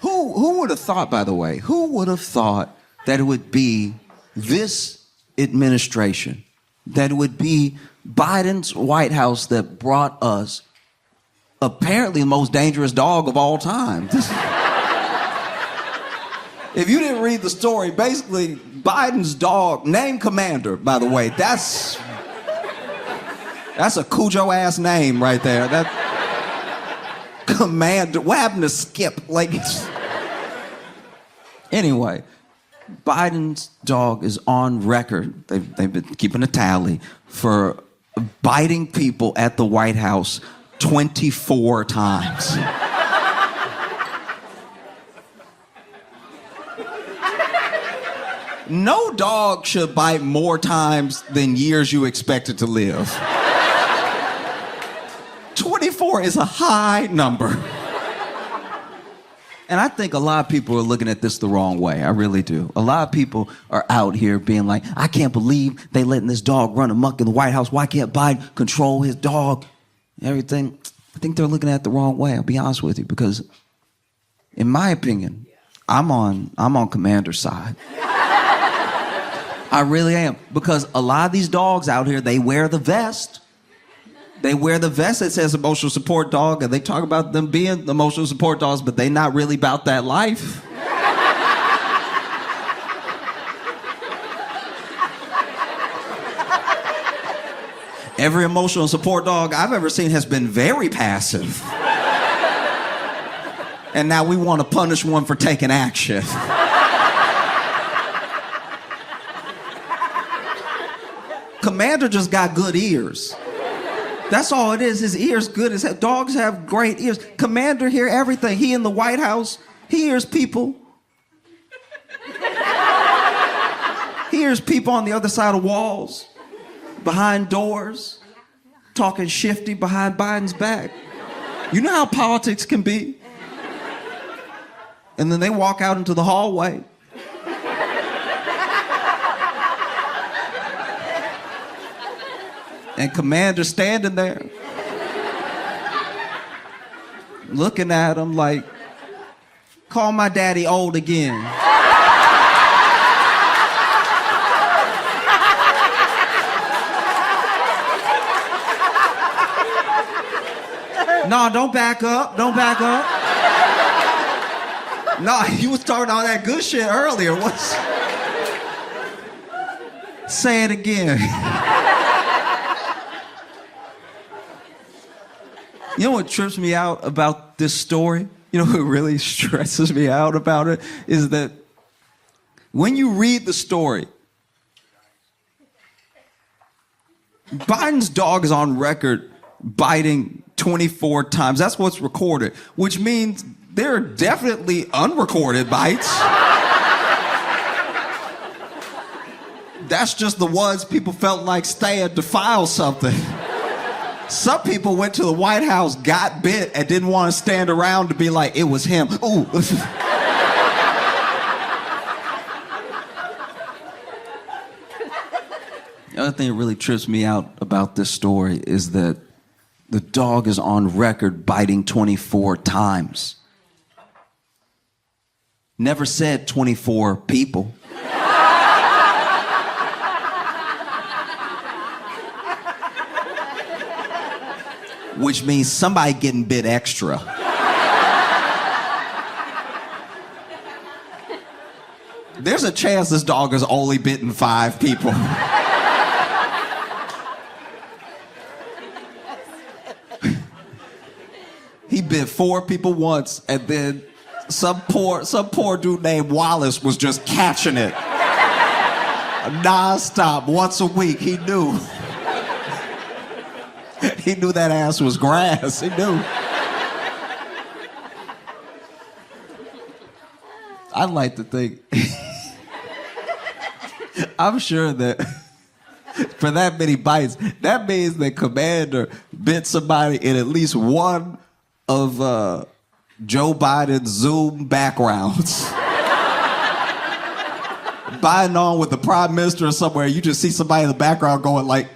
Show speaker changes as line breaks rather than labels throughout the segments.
Who would have thought, by the way, who would have thought that it would be this administration, that it would be Biden's White House that brought us apparently the most dangerous dog of all time? If you didn't read the story, basically Biden's dog, named Commander, by the way, that's a Cujo-ass name right there. That Commander, what happened to Skip? Anyway, Biden's dog is on record. They've been keeping a tally for biting people at the White House 24 times. No dog should bite more times than years you expect it to live. 24 is a high number. And I think a lot of people are looking at this the wrong way. I really do. A lot of people are out here being like, I can't believe they letting this dog run amok in the White House. Why can't Biden control his dog? Everything. I think they're looking at it the wrong way. I'll be honest with you, because in my opinion, I'm on Commander's side. I really am. Because a lot of these dogs out here, they wear the vest. They wear the vest that says emotional support dog, and they talk about them being emotional support dogs, but they're not really about that life. Every emotional support dog I've ever seen has been very passive. And now we want to punish one for taking action. Commander just got good ears. That's all it is. His ears good as hell. Dogs have great ears. Commander hear everything. He in the White House. He hears people. He hears people on the other side of walls, behind doors, talking shifty behind Biden's back. You know how politics can be? And then they walk out into the hallway. And Commander's standing there, looking at him like, call my daddy old again. No, don't back up. Don't back up. No, you was talking all that good shit earlier. What's... Say it again. You know what trips me out about this story? You know what really stresses me out about it? Is that when you read the story, Biden's dog is on record biting 24 times. That's what's recorded, which means there are definitely unrecorded bites. That's just the ones people felt like staying to file something. Some people went to the White House, got bit, and didn't want to stand around to be like, it was him. Ooh. The other thing that really trips me out about this story is that the dog is on record biting 24 times. Never said 24 people. Which means somebody getting bit extra. There's a chance this dog has only bitten 5 people. He bit 4 people once, and then some poor dude named Wallace was just catching it. Nonstop, once a week, he knew. He knew that ass was grass. He knew. I'd like to think, I'm sure that for that many bites, that means that Commander bit somebody in at least one of Joe Biden's Zoom backgrounds. Biden on with the Prime Minister or somewhere, you just see somebody in the background going like,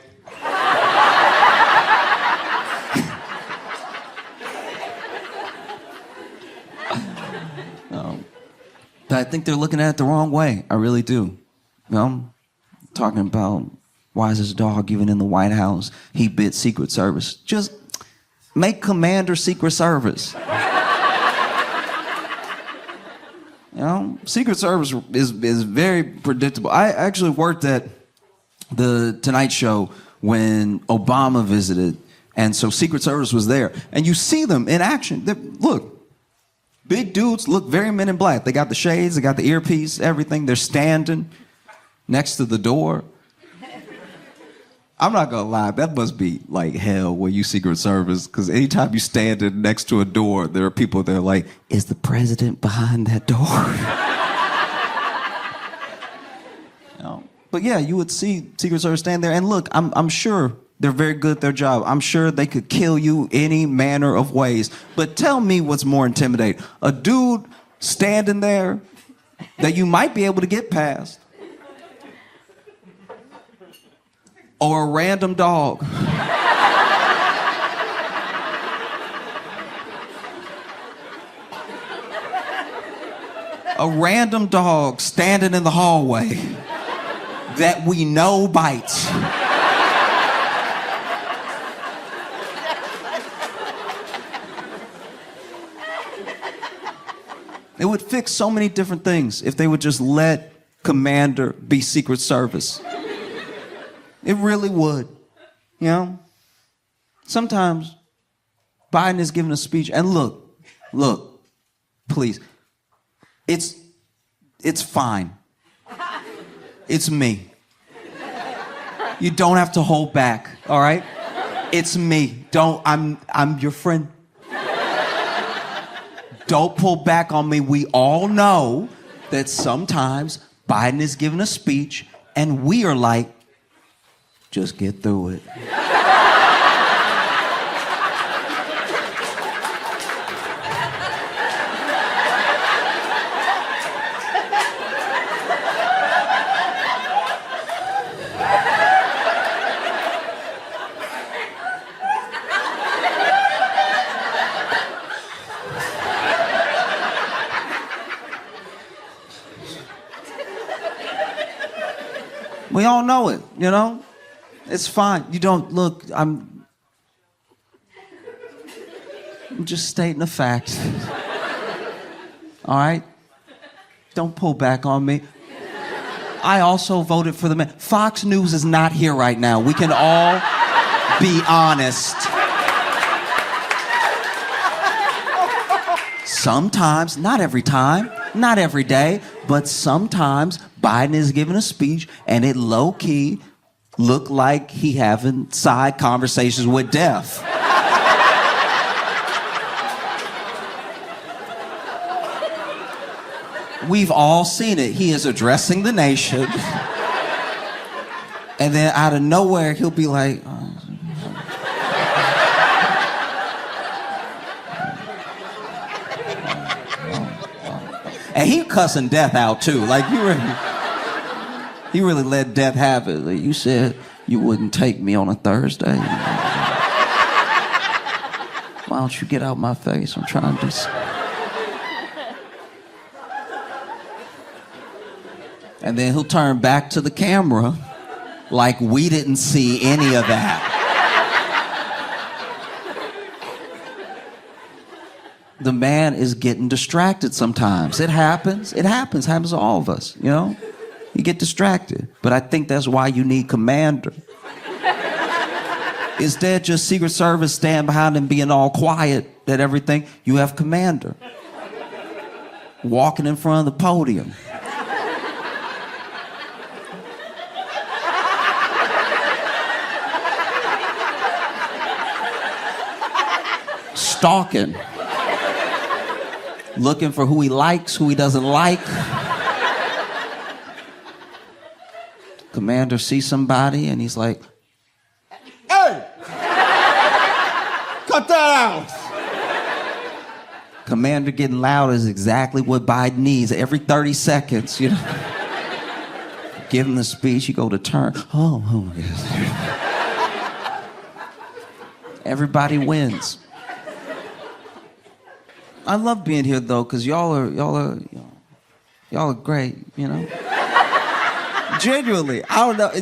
But I think they're looking at it the wrong way. I really do. Talking about why is this dog even in the White House? He bit Secret Service. Just make Commander Secret Service. Secret Service is very predictable. I actually worked at the Tonight Show when Obama visited, and so Secret Service was there. And you see them in action. Look, big dudes look very Men in Black. They got the shades, they got the earpiece, everything. They're standing next to the door. I'm not gonna lie, that must be like hell when you Secret Service, because anytime you stand next to a door, there are people that are like, is the president behind that door? But yeah, you would see Secret Service stand there, and look, I'm sure they're very good at their job. I'm sure they could kill you any manner of ways. But tell me what's more intimidating. A dude standing there that you might be able to get past, or a random dog. A random dog standing in the hallway that we know bites. It would fix so many different things if they would just let Commander be Secret Service. It really would, Sometimes Biden is giving a speech, and look, please, it's fine. It's me. You don't have to hold back, all right? It's me. I'm your friend. Don't pull back on me. We all know that sometimes Biden is giving a speech, and we are like, just get through it. We all know it, It's fine. You don't look, I'm just stating a fact. All right? Don't pull back on me. I also voted for the man. Fox News is not here right now. We can all be honest. Sometimes, not every time, not every day, but sometimes Biden is giving a speech and it low-key looked like he having side conversations with death. We've all seen it. He is addressing the nation. And then out of nowhere, he'll be like, and he cussing death out too. Like he really let death have it. Like, you said you wouldn't take me on a Thursday. Why don't you get out my face? I'm trying to do something. And then he'll turn back to the camera like we didn't see any of that. The man is getting distracted sometimes. It happens. It happens to all of us, You get distracted. But I think that's why you need Commander. Instead, just Secret Service stand behind him being all quiet at everything. You have Commander walking in front of the podium. Stalking. Looking for who he likes, who he doesn't like. Commander sees somebody and he's like,
hey! Cut that out!
Commander getting loud is exactly what Biden needs. Every 30 seconds, Give him the speech, you go to turn. Oh, yes. Everybody wins. I love being here though, cause y'all are great, you know. Genuinely, I don't know.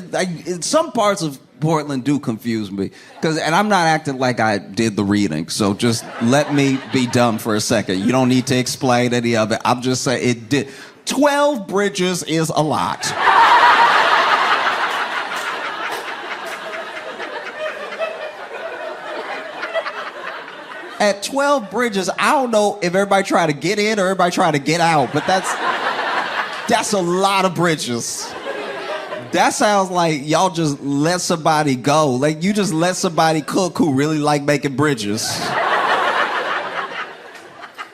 Some parts of Portland do confuse me, and I'm not acting like I did the reading. So just let me be dumb for a second. You don't need to explain any of it. I'm just saying it did. 12 bridges is a lot. At 12 bridges, I don't know if everybody trying to get in or everybody trying to get out, but that's a lot of bridges. That sounds like y'all just let somebody go. Like you just let somebody cook who really like making bridges.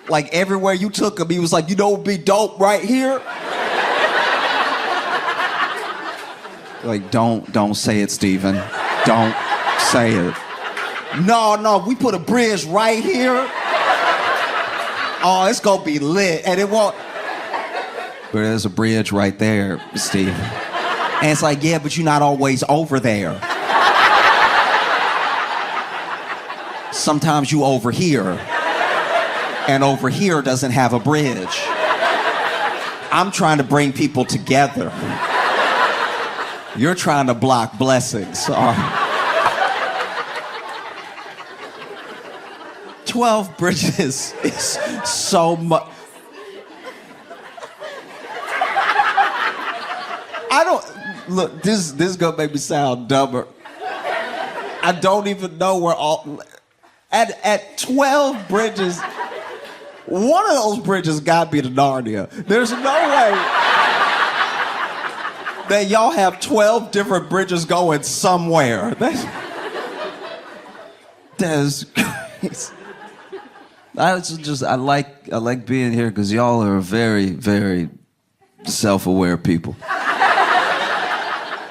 Like everywhere you took him, he was like, you know what would be dope right here? Like, don't say it, Steven. Don't say it. No, we put a bridge right here. Oh, it's gonna be lit, and it won't. But there's a bridge right there, Steve. And it's like, yeah, but you're not always over there. Sometimes you over here, and over here doesn't have a bridge. I'm trying to bring people together. You're trying to block blessings. 12 bridges is so much. Look, this is gonna make me sound dumber. I don't even know where all. At 12 bridges, one of those bridges got me to Narnia. There's no way that y'all have 12 different bridges going somewhere. That's crazy. I like being here because y'all are very, very self-aware people.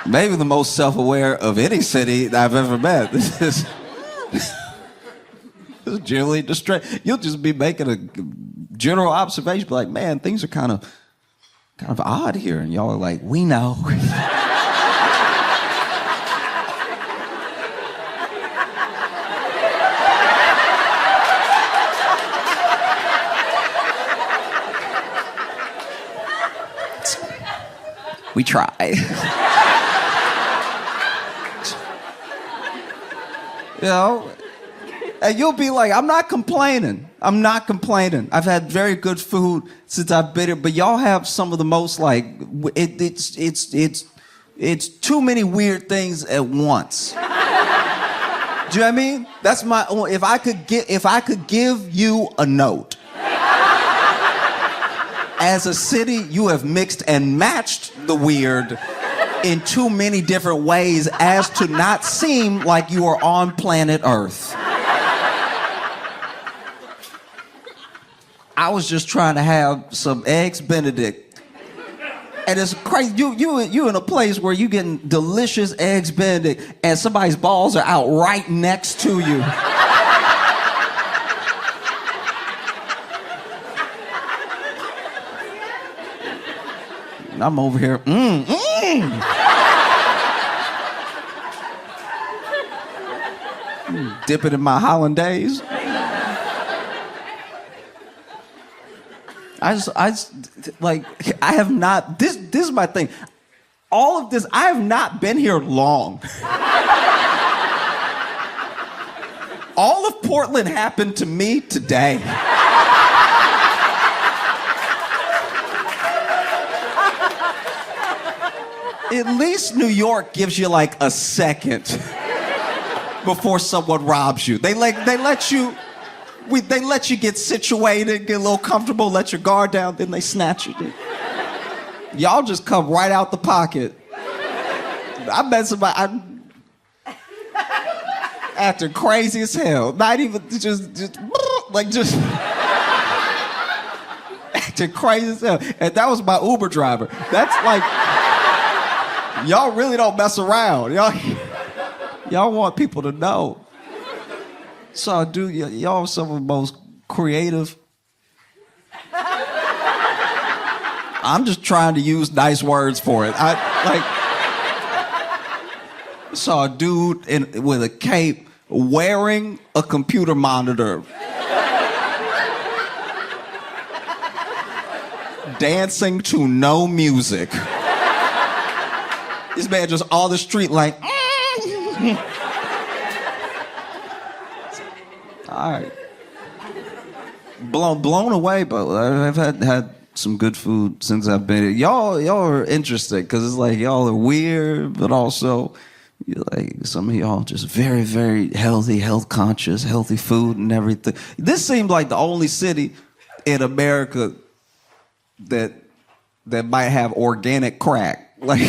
Maybe the most self-aware of any city that I've ever met. This is generally distressed. You'll just be making a general observation, be like, man, things are kind of odd here, and y'all are like, we know. We try. You know? And you'll be like, I'm not complaining. I've had very good food since I've been here, but y'all have some of the most like, it's too many weird things at once. Do you know what I mean? That's my, if I could give you a note. As a city, you have mixed and matched the weird in too many different ways as to not seem like you are on planet Earth. I was just trying to have some eggs Benedict. And it's crazy, you in a place where you getting delicious eggs Benedict and somebody's balls are out right next to you. I'm over here, dipping in my hollandaise. I have not, this is my thing. All of this, I have not been here long. All of Portland happened to me today. At least New York gives you like a second before someone robs you. They let you get situated, get a little comfortable, let your guard down, then they snatch you. Y'all just come right out the pocket. I met somebody acting crazy as hell. Not even just acting crazy as hell. And that was my Uber driver. That's like, y'all really don't mess around. Y'all want people to know. So, dude, y'all are some of the most creative. I'm just trying to use nice words for it. I saw a dude with a cape wearing a computer monitor. dancing to no music. This man just on the street like, all right. Blown away, but I've had some good food since I've been here. Y'all are interesting because it's like y'all are weird, but also like some of y'all just very, very healthy, health conscious, healthy food and everything. This seemed like the only city in America that might have organic crack. Like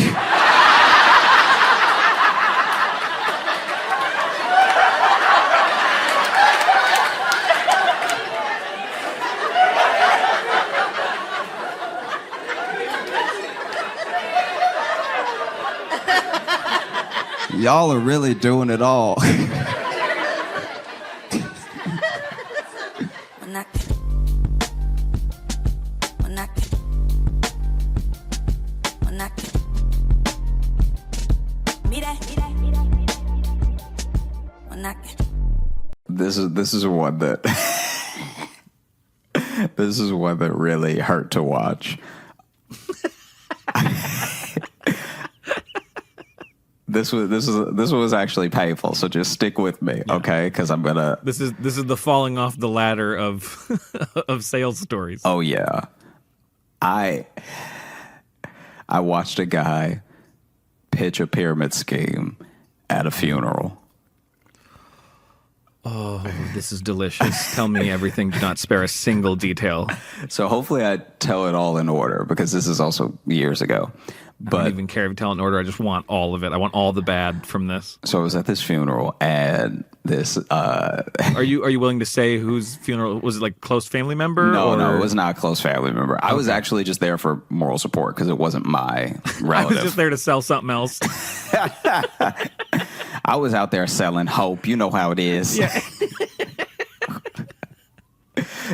y'all are really doing it all.
This is one that this is one that really hurt to watch. This was actually painful, so just stick with me, okay? Because I'm gonna.
This is the falling off the ladder of of sales stories.
Oh yeah, I watched a guy pitch a pyramid scheme at a funeral.
Oh, this is delicious. Tell me everything. Do not spare a single detail.
So hopefully I tell it all in order because this is also years ago. But
I don't even care if you tell it in order. I just want all of it. I want all the bad from this.
So I was at this funeral and this.
Are you willing to say whose funeral was it? Like close family member?
No, it was not a close family member. I was actually just there for moral support because it wasn't my relative.
I was just there to sell something else.
I was out there selling hope. You know how it is.
Yeah.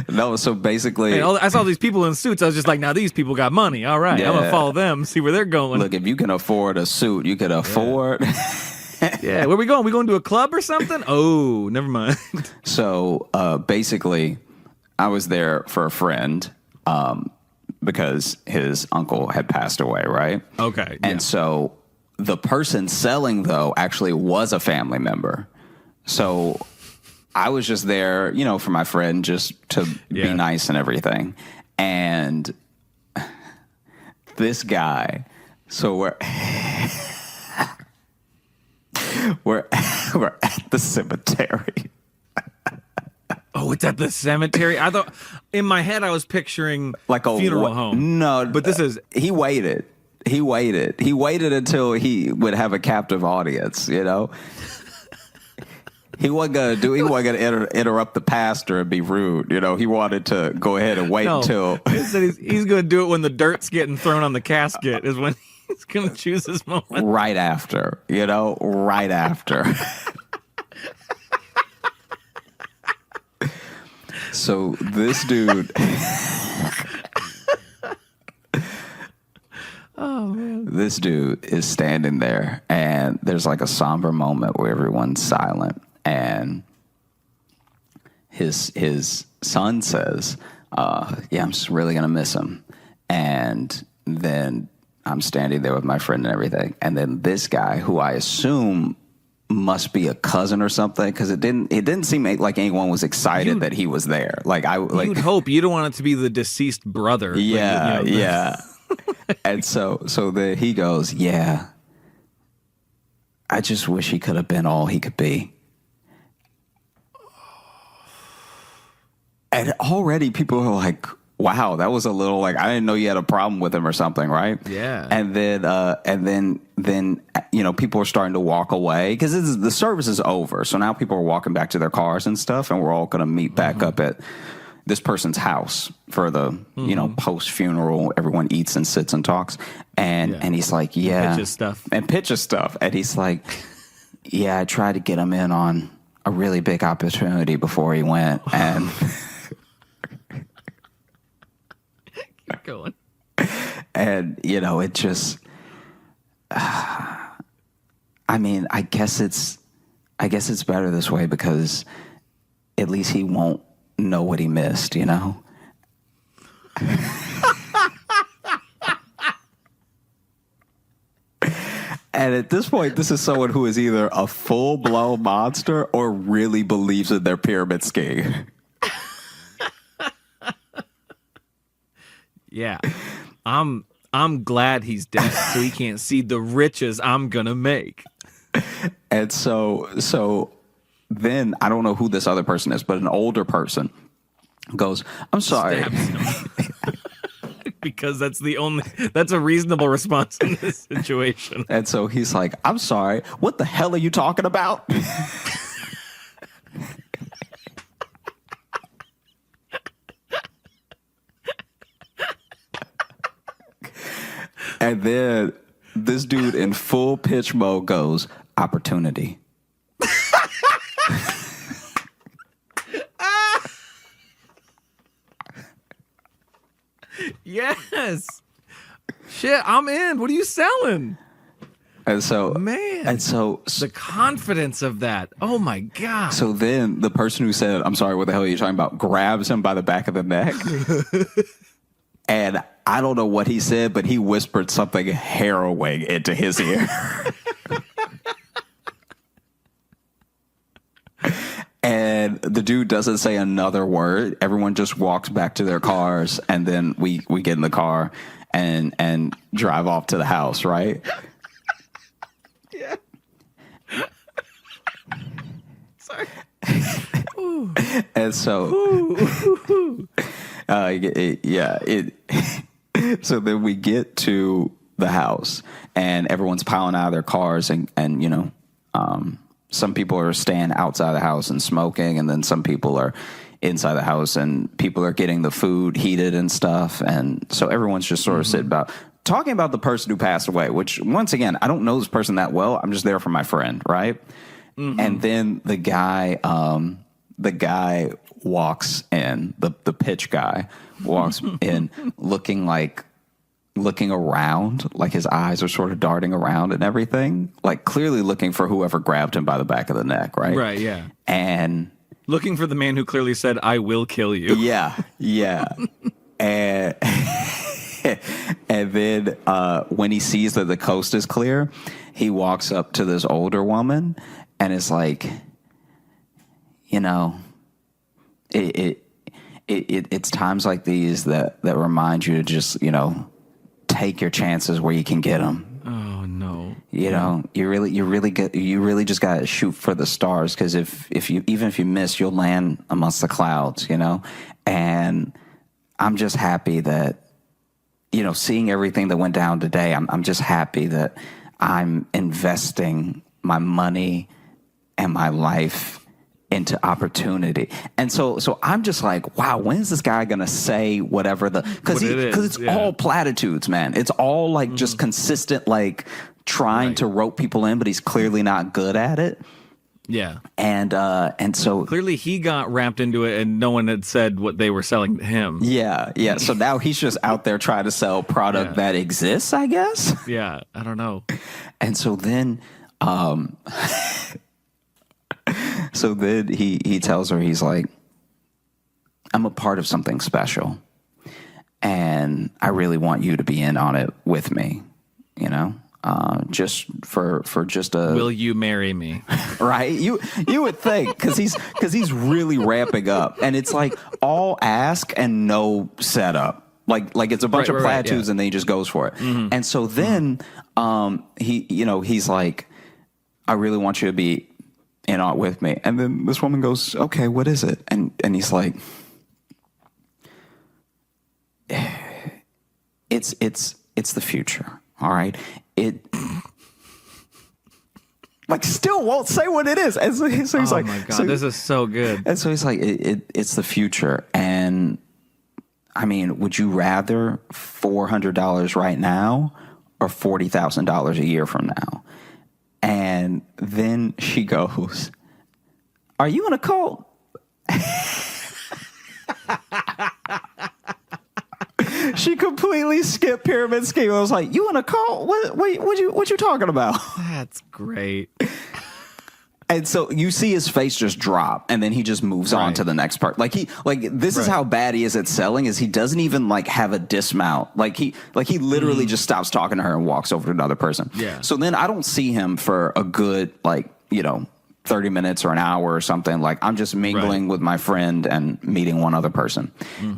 No, so basically...
Hey, I saw these people in suits. I was just like, now these people got money. All right, I'm going to follow them, see where they're going.
Look, if you can afford a suit, you can afford...
Yeah, where we going? We going to a club or something? Oh, never mind.
So basically, I was there for a friend because his uncle had passed away, right?
Okay.
And so the person selling, though, actually was a family member. So... I was just there, you know, for my friend, just to be nice and everything. And this guy, so we're at the cemetery.
Oh, it's at the cemetery. I thought in my head I was picturing
like a
funeral home.
No,
but this is
he waited. He waited until he would have a captive audience, you know. He wasn't gonna interrupt the pastor and be rude. You know, he wanted to go ahead and wait until
he's gonna do it when the dirt's getting thrown on the casket is when he's gonna choose his moment.
Right after, you know, right after. So this dude
oh man.
This dude is standing there and there's like a somber moment where everyone's silent. And his son says, yeah, I'm just really going to miss him. And then I'm standing there with my friend and everything. And then this guy, who I assume must be a cousin or something, because it didn't seem like anyone was excited that he was there. You'd
hope. You don't want it to be the deceased brother.
Yeah, yeah. And so then he goes, yeah, I just wish he could have been all he could be. And already people are like, wow, that was a little like, I didn't know you had a problem with him or something, right?
Yeah.
And then you know, people are starting to walk away because the service is over. So now people are walking back to their cars and stuff, and we're all going to meet back up at this person's house for the, you know, post-funeral. Everyone eats and sits and talks. And he's like, yeah. Pitches stuff. And he's like, yeah, I tried to get him in on a really big opportunity before he went. And...
Keep going.
And, you know, it just, I mean, I guess it's better this way because at least he won't know what he missed, you know? And at this point, this is someone who is either a full-blown monster or really believes in their pyramid scheme.
Yeah. I'm glad he's dead so he can't see the riches I'm gonna make.
And so then I don't know who this other person is, but an older person goes, I'm sorry.
Because that's a reasonable response in this situation.
And so he's like, I'm sorry, what the hell are you talking about? And then this dude in full pitch mode goes, opportunity.
Yes. Shit, I'm in. What are you selling?
And so,
Man.
and so,
The confidence of that. Oh my God.
so then the person who said, I'm sorry, what the hell are you talking about, grabs him by the back of the neck. And I don't know what he said, but he whispered something harrowing into his ear. And the dude doesn't say another word. Everyone just walks back to their cars, and then we get in the car and drive off to the house, right?
Yeah. Sorry.
And so, so then we get to the house, and everyone's piling out of their cars, and you know, some people are staying outside the house and smoking, and then some people are inside the house, and people are getting the food heated and stuff, and so everyone's just sort of sitting about talking about the person who passed away. Which, once again, I don't know this person that well. I'm just there for my friend, right? And then the guy walks in, the pitch guy walks in looking around, like his eyes are sort of darting around and everything, like clearly looking for whoever grabbed him by the back of the neck, right?
Right, yeah.
And
looking for the man who clearly said, I will kill you.
yeah. And and then when he sees that the coast is clear, he walks up to this older woman and is like, you know, it's times like these that remind you to just, you know, take your chances where you can get them.
Oh no!
You know, you really just got to shoot for the stars, because if you miss, you'll land amongst the clouds. You know, and I'm just happy that, you know, seeing everything that went down today, I'm just happy that I'm investing my money and my life into opportunity. And so I'm just like, wow, when is this guy gonna say whatever because it's all platitudes, man. It's all like just consistent, like trying to rope people in, but he's clearly not good at it.
Yeah.
And so
clearly he got wrapped into it and no one had said what they were selling to him.
Yeah. So now he's just out there trying to sell product that exists, I guess.
Yeah, I don't know.
And so then he tells her, he's like, I'm a part of something special, and I really want you to be in on it with me, you know, just for just a.
Will you marry me?
Right? You would think, because he's really ramping up, and it's like all ask and no setup. Like it's a bunch of platitudes, and then he just goes for it. And so then he's like, I really want you to be in on it with me. And then this woman goes, okay, what is it? And he's like, it's the future. All right. It like still won't say what it is. And so he's like,
oh my God, this is so good.
And so he's like, it's the future. And I mean, would you rather $400 right now or $40,000 a year from now? And then she goes, are you in a cult? She completely skipped pyramid scheme. I was like, you in a cult? What you talking about?
That's great.
And so you see his face just drop, and then he just moves on
Right.
to the next part. This is
Right.
how bad he is at selling. Is he doesn't even like have a dismount. He literally just stops talking to her and walks over to another person.
Yeah.
So then I don't see him for a good 30 minutes or an hour or something. Like I'm just mingling with my friend and meeting one other person,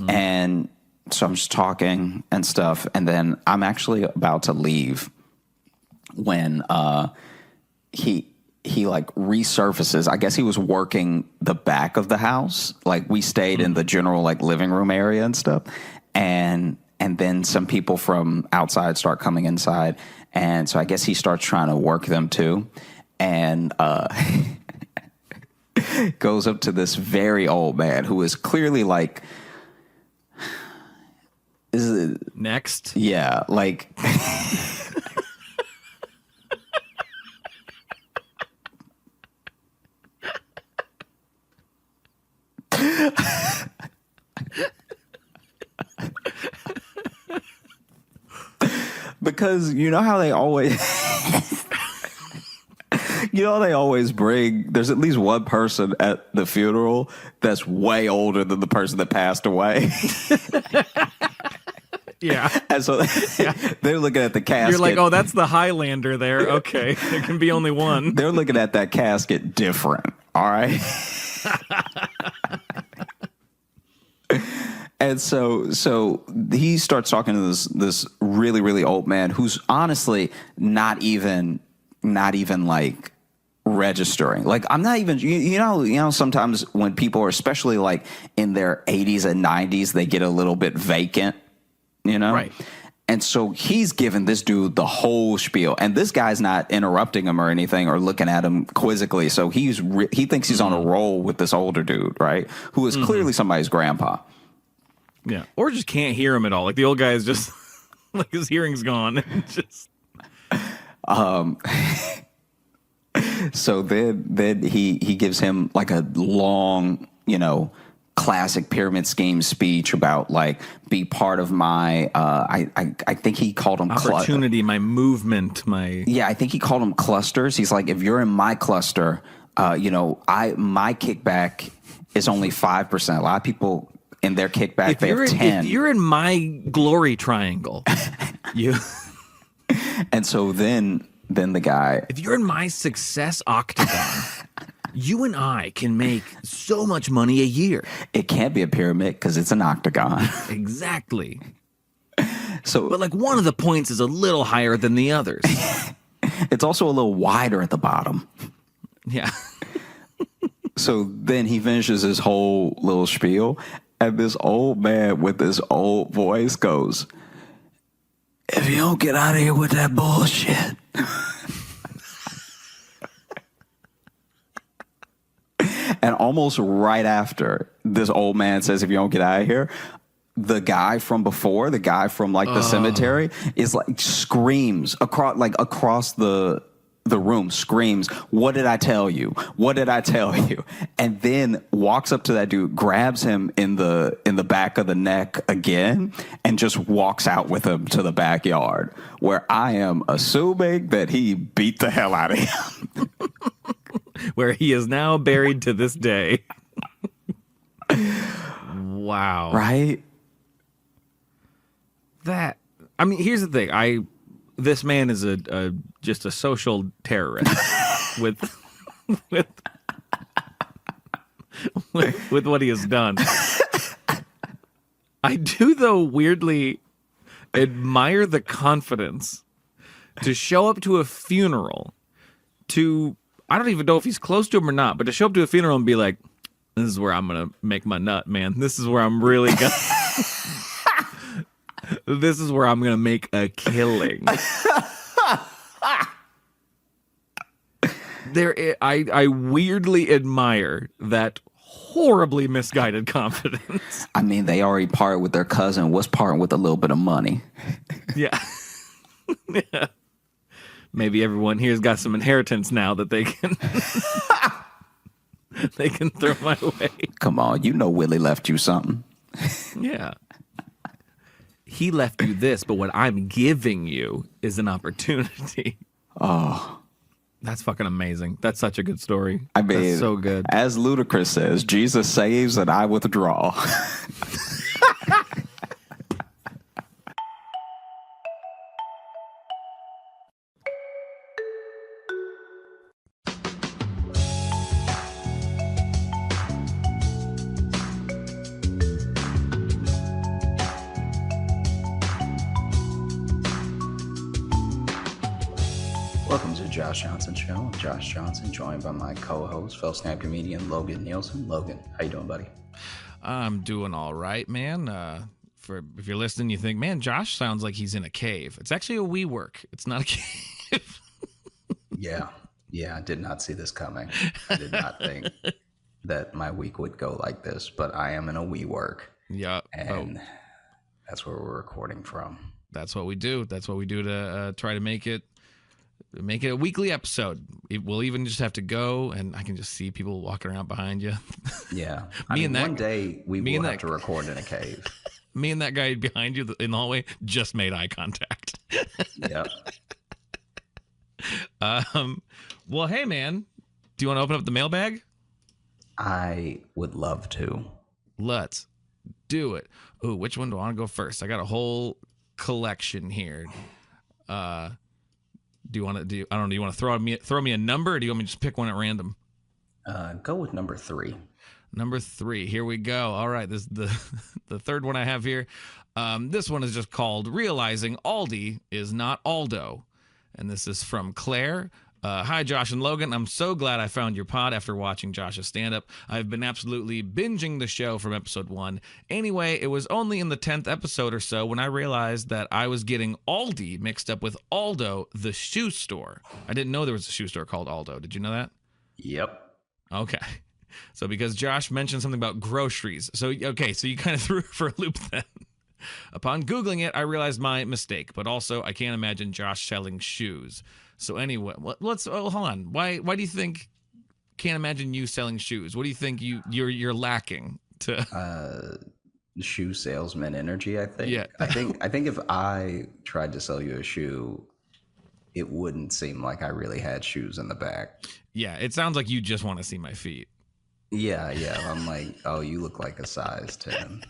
and so I'm just talking and stuff, and then I'm actually about to leave when he like resurfaces. I guess he was working the back of the house. Like we stayed in the general like living room area and stuff. And then some people from outside start coming inside. And so I guess he starts trying to work them too. And goes up to this very old man who is clearly like,
Next.
yeah, like because you know how they always they always bring, there's at least one person at the funeral that's way older than the person that passed away.
Yeah.
And so they're looking at the casket.
You're like, oh, that's the Highlander there. Okay. There can be only one.
They're looking at that casket different. All right. And so he starts talking to this really, really old man who's honestly not even like registering. Like I'm not even, you know, sometimes when people are especially like in their 80s and 90s, they get a little bit vacant, you know?
Right.
And so he's giving this dude the whole spiel, and this guy's not interrupting him or anything or looking at him quizzically. So he thinks he's on a roll with this older dude, right? Who is clearly somebody's grandpa.
Yeah. Or just can't hear him at all. Like the old guy is just like his hearing's gone. Just
So then he gives him like a long, classic pyramid scheme speech about like be part of my I think he called them
opportunity, my movement, my
I think he called them clusters. He's like, if you're in my cluster, my kickback is only 5%. A lot of people in their kickback they have 10.
If you're in my glory triangle, you
And so then the guy,
if you're in my success octagon, you and I can make so much money a year.
it can't be a pyramid because it's an octagon.
Exactly.
So
But like one of the points is a little higher than the others.
it's also a little wider at the bottom.
Yeah.
So then he finishes his whole little spiel, and this old man with this old voice goes, "If you don't get out of here with that bullshit." And almost right after this old man says, "If you don't get out of here," the guy from before, the guy from like the cemetery, is like screams across the room, screams, "What did I tell you? What did I tell you?" And then walks up to that dude, grabs him in the back of the neck again, and just walks out with him to the backyard, where I am assuming that he beat the hell out of him.
Where he is now buried to this day. Wow.
Right?
Here's the thing. This man is just a social terrorist with what he has done. I do, though, weirdly admire the confidence to show up to a funeral I don't even know if he's close to him or not, but to show up to a funeral and be like, "This is where I'm going to make my nut, man. This is where I'm really going to... This is where I'm going to make a killing." I weirdly admire that horribly misguided confidence.
I mean, they already parted with their cousin, was parting with a little bit of money.
Yeah. Yeah. Maybe everyone here's got some inheritance now that they can they can throw my way.
Come on, Willie left you something.
Yeah. He left you this, but what I'm giving you is an opportunity.
Oh.
That's fucking amazing. That's such a good story.
I mean,
that's so good.
As Ludacris says, Jesus saves and I withdraw.
Welcome to Josh Johnson Show. I'm Josh Johnson, joined by my co-host, fellow stand comedian Logan Nielsen. Logan, how you doing, buddy?
I'm doing all right, man. If you're listening, you think, man, Josh sounds like he's in a cave. It's actually a WeWork. It's not a cave.
Yeah, I did not see this coming. I did not think that my week would go like this, but I am in a WeWork.
Yeah.
And that's where we're recording from.
That's what we do. That's what we do to try to make it a weekly episode. We'll even just have to go, and I can just see people walking around behind you.
Yeah. One day we will have to record in a cave.
Me and that guy behind you in the hallway just made eye contact.
Yep.
Well, hey, man, do you want to open up the mailbag?
I would love to.
Let's do it. Ooh, which one do I want to go first? I got a whole collection here. Do you want to do? I don't know. Do you want to throw me a number, or do you want me to just pick one at random?
Go with number 3.
Number 3. Here we go. All right. This is the third one I have here. This one is just called "Realizing Aldi is Not Aldo," and this is from Claire. Hi, Josh and Logan. I'm so glad I found your pod after watching Josh's stand-up. I've been absolutely binging the show from episode 1. Anyway, it was only in the 10th episode or so when I realized that I was getting Aldi mixed up with Aldo, the shoe store. I didn't know there was a shoe store called Aldo. Did you know that?
Yep.
Okay. So because Josh mentioned something about groceries. So you kind of threw it for a loop then. Upon Googling it, I realized my mistake, but also I can't imagine Josh selling shoes. So anyway, hold on. Why do you think can't imagine you selling shoes? What do you think you're lacking to
shoe salesman energy, I think.
Yeah.
I think if I tried to sell you a shoe, it wouldn't seem like I really had shoes in the back.
Yeah, it sounds like you just want to see my feet.
Yeah. I'm like, oh, you look like a size 10.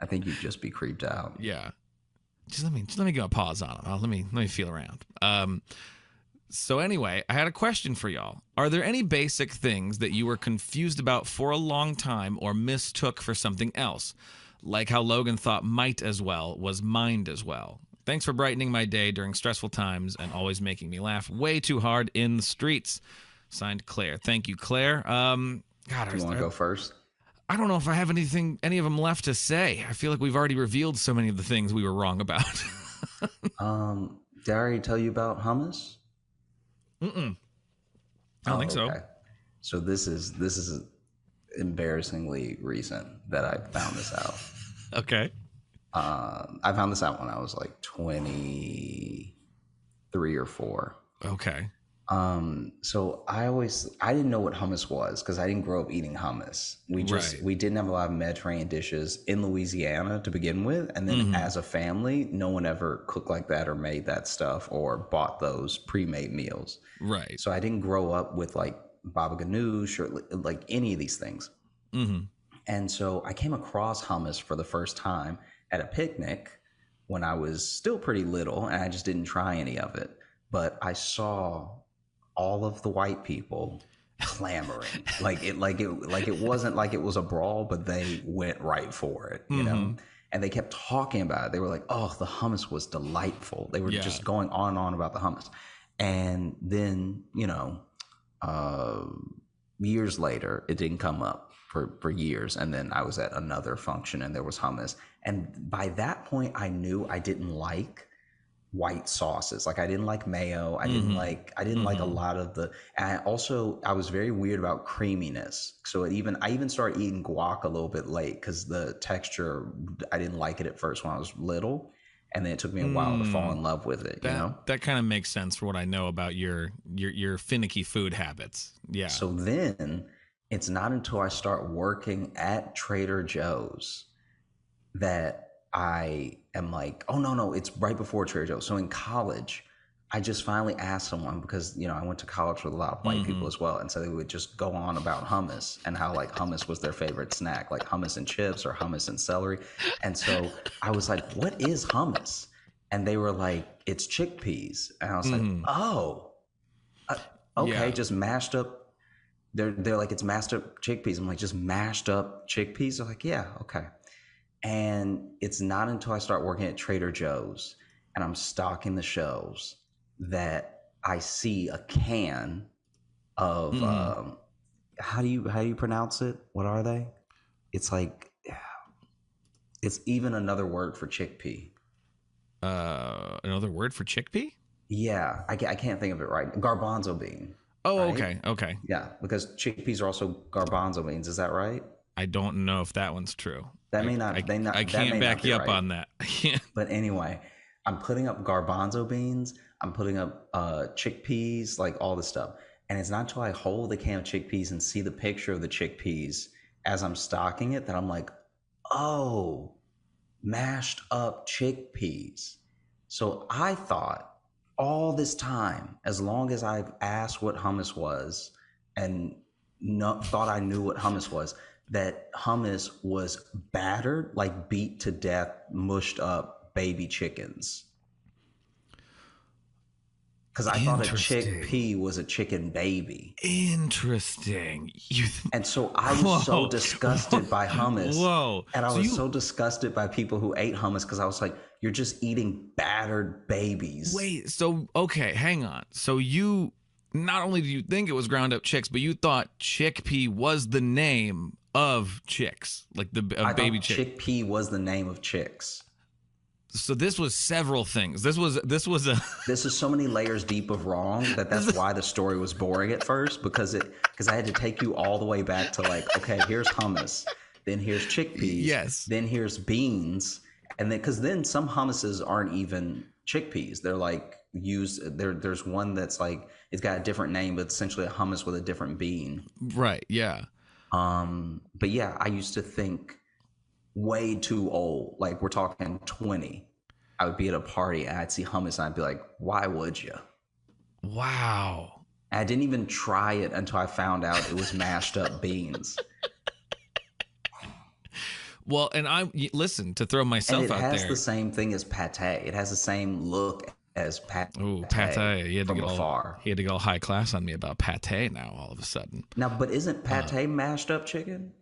I think you'd just be creeped out.
Yeah. Just let me give a pause on it. Let me feel around. So anyway, I had a question for y'all. Are there any basic things that you were confused about for a long time or mistook for something else? Like how Logan thought might as well was mind as well. Thanks for brightening my day during stressful times and always making me laugh way too hard in the streets. Signed, Claire. Thank you, Claire. God,
Do you want to go first?
I don't know if I have any of them left to say. I feel like we've already revealed so many of the things we were wrong about.
Did I already tell you about hummus?
I don't think so.
So this is embarrassing recent that I found this out.
Okay.
I found this out when I was like 23 or 4.
Okay.
So I didn't know what hummus was because I didn't grow up eating hummus. We didn't have a lot of Mediterranean dishes in Louisiana to begin with. And then as a family, no one ever cooked like that or made that stuff or bought those pre-made meals.
Right.
So I didn't grow up with like baba ganoush or like any of these things.
Mm-hmm.
And so I came across hummus for the first time at a picnic when I was still pretty little, and I just didn't try any of it. But I saw all of the white people clamoring like it wasn't like it was a brawl, but they went right for it, you know? And they kept talking about it. They were like, oh, the hummus was delightful. They were just going on and on about the hummus. And then, years later, it didn't come up for years. And then I was at another function and there was hummus. And by that point, I knew I didn't like white sauces. Like I didn't like mayo. I didn't like a lot of the, and I was very weird about creaminess. So I even started eating guac a little bit late because the texture, I didn't like it at first when I was little. And then it took me a while to fall in love with it.
That kind of makes sense for what I know about your finicky food habits. Yeah.
So then it's not until I start working at Trader Joe's that I am like, oh no, it's right before Trader Joe's. So in college,
I just finally asked someone because, I went to college with a lot of white people as well. And so they would just go on about hummus and how like hummus was their favorite snack, like hummus and chips or hummus and celery. And so I was like, what is hummus? And they were like, it's chickpeas. And I was like, oh, okay,
Yeah.
just mashed up. They're like, it's mashed up chickpeas. I'm like, just mashed up chickpeas? They're like, yeah, okay. And it's not until I start working at Trader Joe's and I'm stocking the shelves that I see a can of how do you pronounce it? What are they? It's like it's even another word for chickpea.
Another word for chickpea?
Yeah, I can't think of it right. Garbanzo bean.
Oh,
right?
okay, okay.
Yeah, because chickpeas are also garbanzo beans. Is that right?
I don't know if that one's true.
That may not.
I
that may
can't
not
back
be
you up
right.
on that.
But anyway, I'm putting up garbanzo beans. I'm putting up chickpeas, like all this stuff. And it's not until I hold the can of chickpeas and see the picture of the chickpeas as I'm stocking it that I'm like, oh, mashed up chickpeas. So I thought all this time, as long as I've asked what hummus was and thought I knew what hummus was, that hummus was battered, like beat to death, mushed up baby chickens. Because I thought a
Interesting.
chickpea was a chicken baby.
Interesting.
And so I was so
Whoa.
disgusted by hummus.
Whoa.
And I
So
was
you-
so disgusted by people who ate hummus because I was like, you're just eating battered babies.
Wait, so okay, hang on. So you not only did you think it was ground up chicks, but you thought chickpea was the name of chicks, like
I
baby
thought
chick.
chickpea was the name of chicks.
So this was several things. This was a
This is so many layers deep of wrong that's why the story was boring at first because I had to take you all the way back to like, okay, here's hummus, then here's chickpeas,
Yes.
then here's beans, and then because then some hummuses aren't even chickpeas. They're like there's one that's like it's got a different name, but essentially a hummus with a different bean.
right, yeah.
But yeah, I used to think way too old. Like we're talking 20. I would be at a party and I'd see hummus and I'd be like, why would you?
Wow.
And I didn't even try it until I found out it was mashed up beans.
Well, and listen, to throw
And
myself
it
out
has
there.
the same thing as pate. It has the same look as pate.
Ooh, pate. He had to
from
get
afar.
all, he had to go all high class on me about pate now all of a sudden.
Now, but isn't pate mashed up chicken?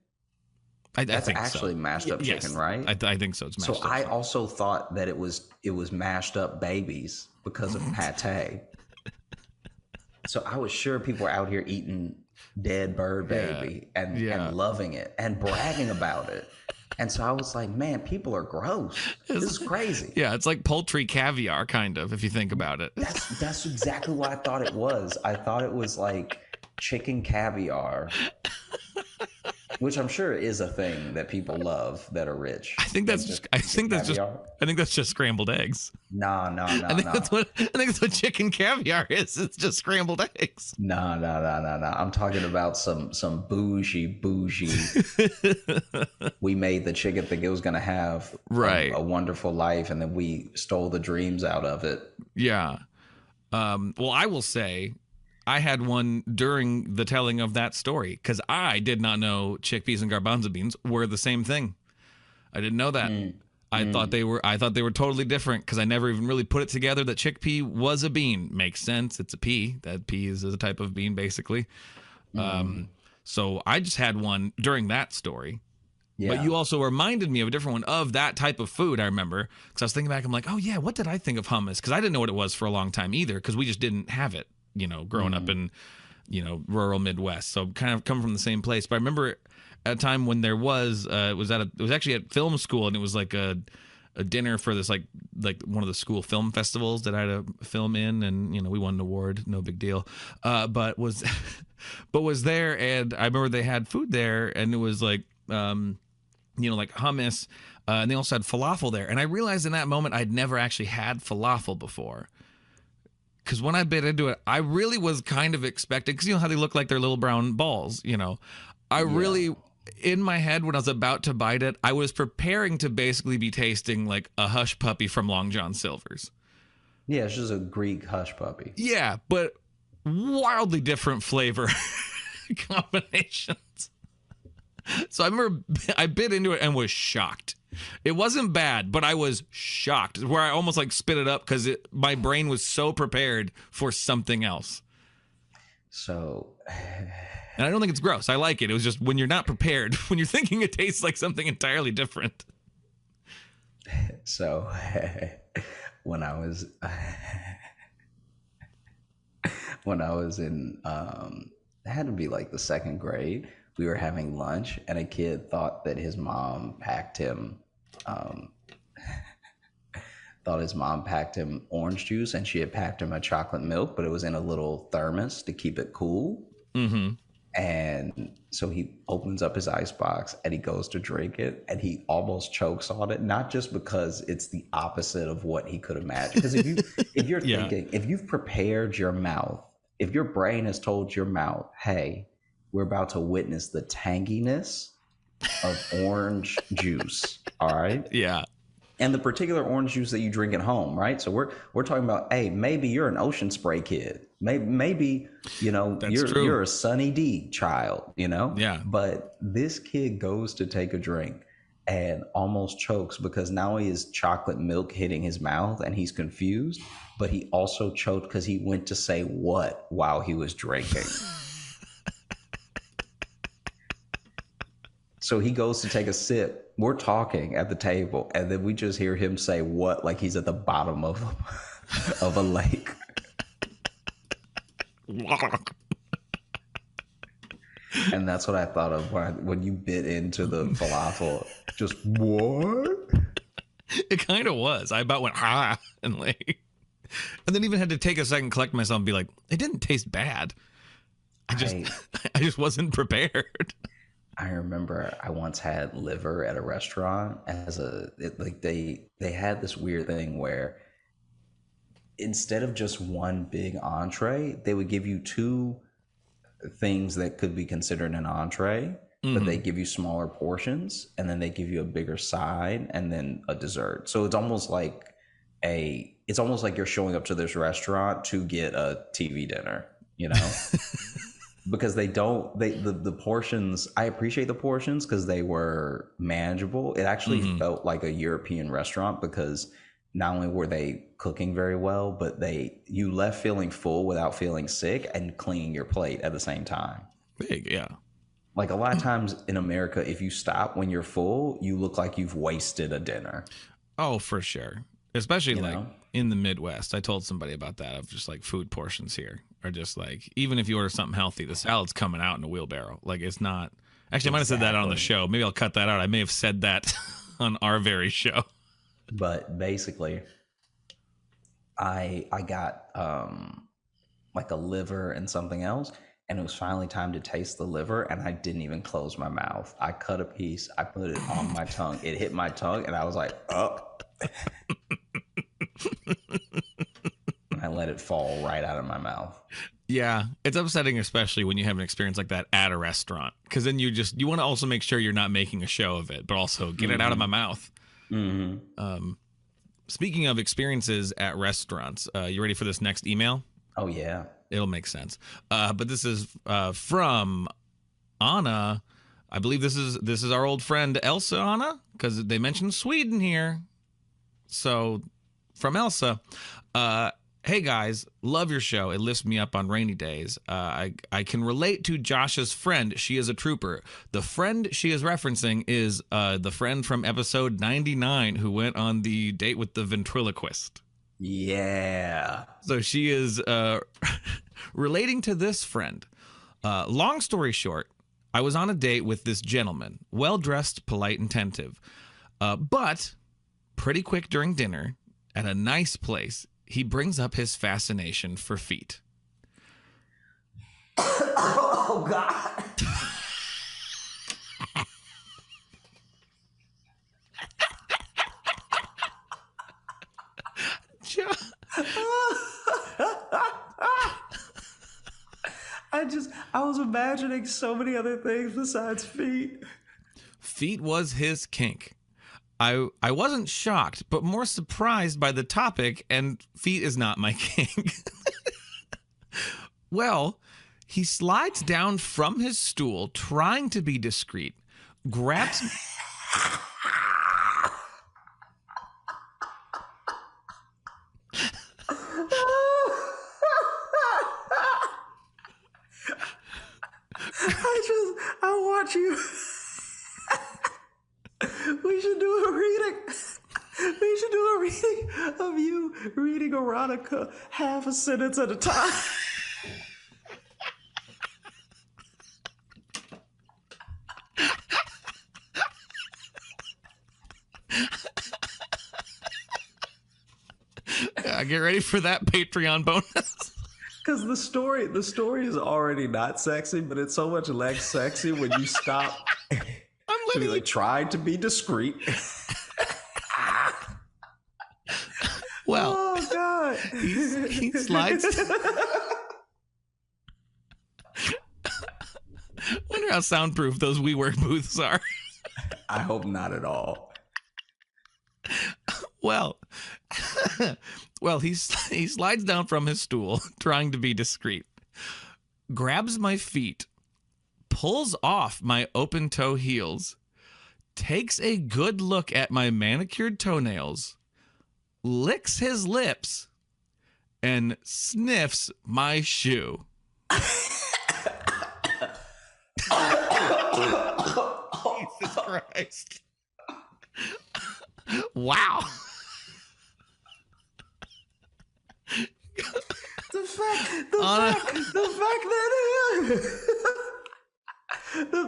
I
That's
think
actually
so.
mashed up
Yes.
chicken, right?
I think so. It's mashed
So
up.
I also thought that it was mashed up babies because of pate. So I was sure people were out here eating dead bird baby and loving it and bragging about it. And so I was like, man, people are gross. This is crazy.
Yeah, it's like poultry caviar, kind of, if you think about it.
That's exactly what I thought it was. I thought it was like chicken caviar, which I'm sure is a thing that people love that are rich.
I think that's just scrambled eggs.
No.
I think that's what chicken caviar is. It's just scrambled eggs.
No. I'm talking about some bougie. We made the chicken think it was gonna have a wonderful life, and then we stole the dreams out of it.
Yeah. Well, I will say, I had one during the telling of that story because I did not know chickpeas and garbanzo beans were the same thing. I didn't know that. I thought they were totally different because I never even really put it together that chickpea was a bean. Makes sense. It's a pea. That pea is a type of bean, basically. So I just had one during that story.
Yeah.
But you also reminded me of a different one of that type of food, I remember. Because I was thinking back, I'm like, oh yeah, what did I think of hummus? Because I didn't know what it was for a long time either, because we just didn't have it, growing up in, rural Midwest. So kind of come from the same place. But I remember at a time when there was, it was actually at film school, and it was like a dinner for this like one of the school film festivals that I had to film in, and we won an award, no big deal. But was there, and I remember they had food there, and it was like like hummus, and they also had falafel there. And I realized in that moment I'd never actually had falafel before. Because when I bit into it, I really was kind of expecting, because you know how they look like they're little brown balls, I really, in my head, when I was about to bite it, I was preparing to basically be tasting like a hush puppy from Long John Silver's.
Yeah, it's just a Greek hush puppy.
Yeah, but wildly different flavor combinations. So I remember I bit into it and was shocked. It wasn't bad, but I was shocked, where I almost like spit it up because my brain was so prepared for something else.
So,
And I don't think it's gross. I like it. It was just when you're not prepared, when you're thinking it tastes like something entirely different.
so when I was in it had to be like the second grade, we were having lunch and a kid thought that his mom packed him orange juice, and she had packed him a chocolate milk, but it was in a little thermos to keep it cool.
Mm-hmm.
And so he opens up his icebox and he goes to drink it, and he almost chokes on it, not just because it's the opposite of what he could imagine. Because if you're
Yeah.
thinking, if you've prepared your mouth, if your brain has told your mouth, hey, we're about to witness the tanginess of orange juice, all right?
Yeah.
And the particular orange juice that you drink at home, right? So we're talking about, hey, maybe you're an Ocean Spray kid. Maybe you know,
That's true.
you're a Sunny D child, you know?
Yeah.
But this kid goes to take a drink and almost chokes because not only is chocolate milk hitting his mouth and he's confused, but he also choked because he went to say what while he was drinking. So he goes to take a sip. We're talking at the table, and then we just hear him say what, like he's at the bottom of a lake. And that's what I thought of when you bit into the falafel. Just what?
It kind of was. I about went, ha, and like, and then even had to take a second, collect myself, and be like, it didn't taste bad. I just wasn't prepared.
I remember I once had liver at a restaurant they had this weird thing where instead of just one big entree, they would give you two things that could be considered an entree, but they give you smaller portions, and then they give you a bigger side and then a dessert. So it's almost like you're showing up to this restaurant to get a TV dinner, you know? Because the portions, I appreciate the portions because they were manageable. It actually felt like a European restaurant because not only were they cooking very well, but you left feeling full without feeling sick and cleaning your plate at the same time.
Big, yeah.
Like a lot of times in America, if you stop when you're full, you look like you've wasted a dinner.
Oh, for sure. Especially
You
like
know?
in the Midwest. I told somebody about that, of just like food portions here are just like, even if you order something healthy, the salad's coming out in a wheelbarrow. Like it's not. Actually, I might have said that on the
Exactly.
show. Maybe I'll cut that out. I may have said that on our very show.
But basically, I got like a liver and something else, and it was finally time to taste the liver, and I didn't even close my mouth. I cut a piece, I put it on my tongue, it hit my tongue, and I was like, oh. And I let it fall right out of my mouth.
Yeah, it's upsetting, especially when you have an experience like that at a restaurant, because then you want to also make sure you're not making a show of it, but also get it out of my mouth. Speaking of experiences at restaurants, you ready for this next email?
Oh yeah.
It'll make sense. But this is from Anna. I believe this is our old friend Elsa Anna, because they mentioned Sweden here. So from Elsa, hey guys, love your show. It lifts me up on rainy days. I can relate to Josh's friend. She is a trooper. The friend she is referencing is the friend from episode 99 who went on the date with the ventriloquist.
Yeah.
So she is relating to this friend. Long story short, I was on a date with this gentleman, well-dressed, polite, and attentive. But pretty quick during dinner, at a nice place, he brings up his fascination for feet.
Oh God. I was imagining so many other things besides feet.
Feet was his kink. I wasn't shocked, but more surprised by the topic, and feet is not my king. Well, he slides down from his stool, trying to be discreet, grabs.
I watch you. We should do a reading. We should do a reading of you reading erotica half a sentence at a time.
Yeah, get ready for that Patreon bonus.
Because the story is already not sexy, but it's so much less sexy when you stop
I'm
to be
letting
like, try to be discreet.
Well,
Oh God.
he slides. Wonder how soundproof those WeWork booths are.
I hope not at all.
Well, he slides down from his stool, trying to be discreet, grabs my feet, pulls off my open toe heels, takes a good look at my manicured toenails, licks his lips, and sniffs my shoe. Jesus Christ. Wow.
The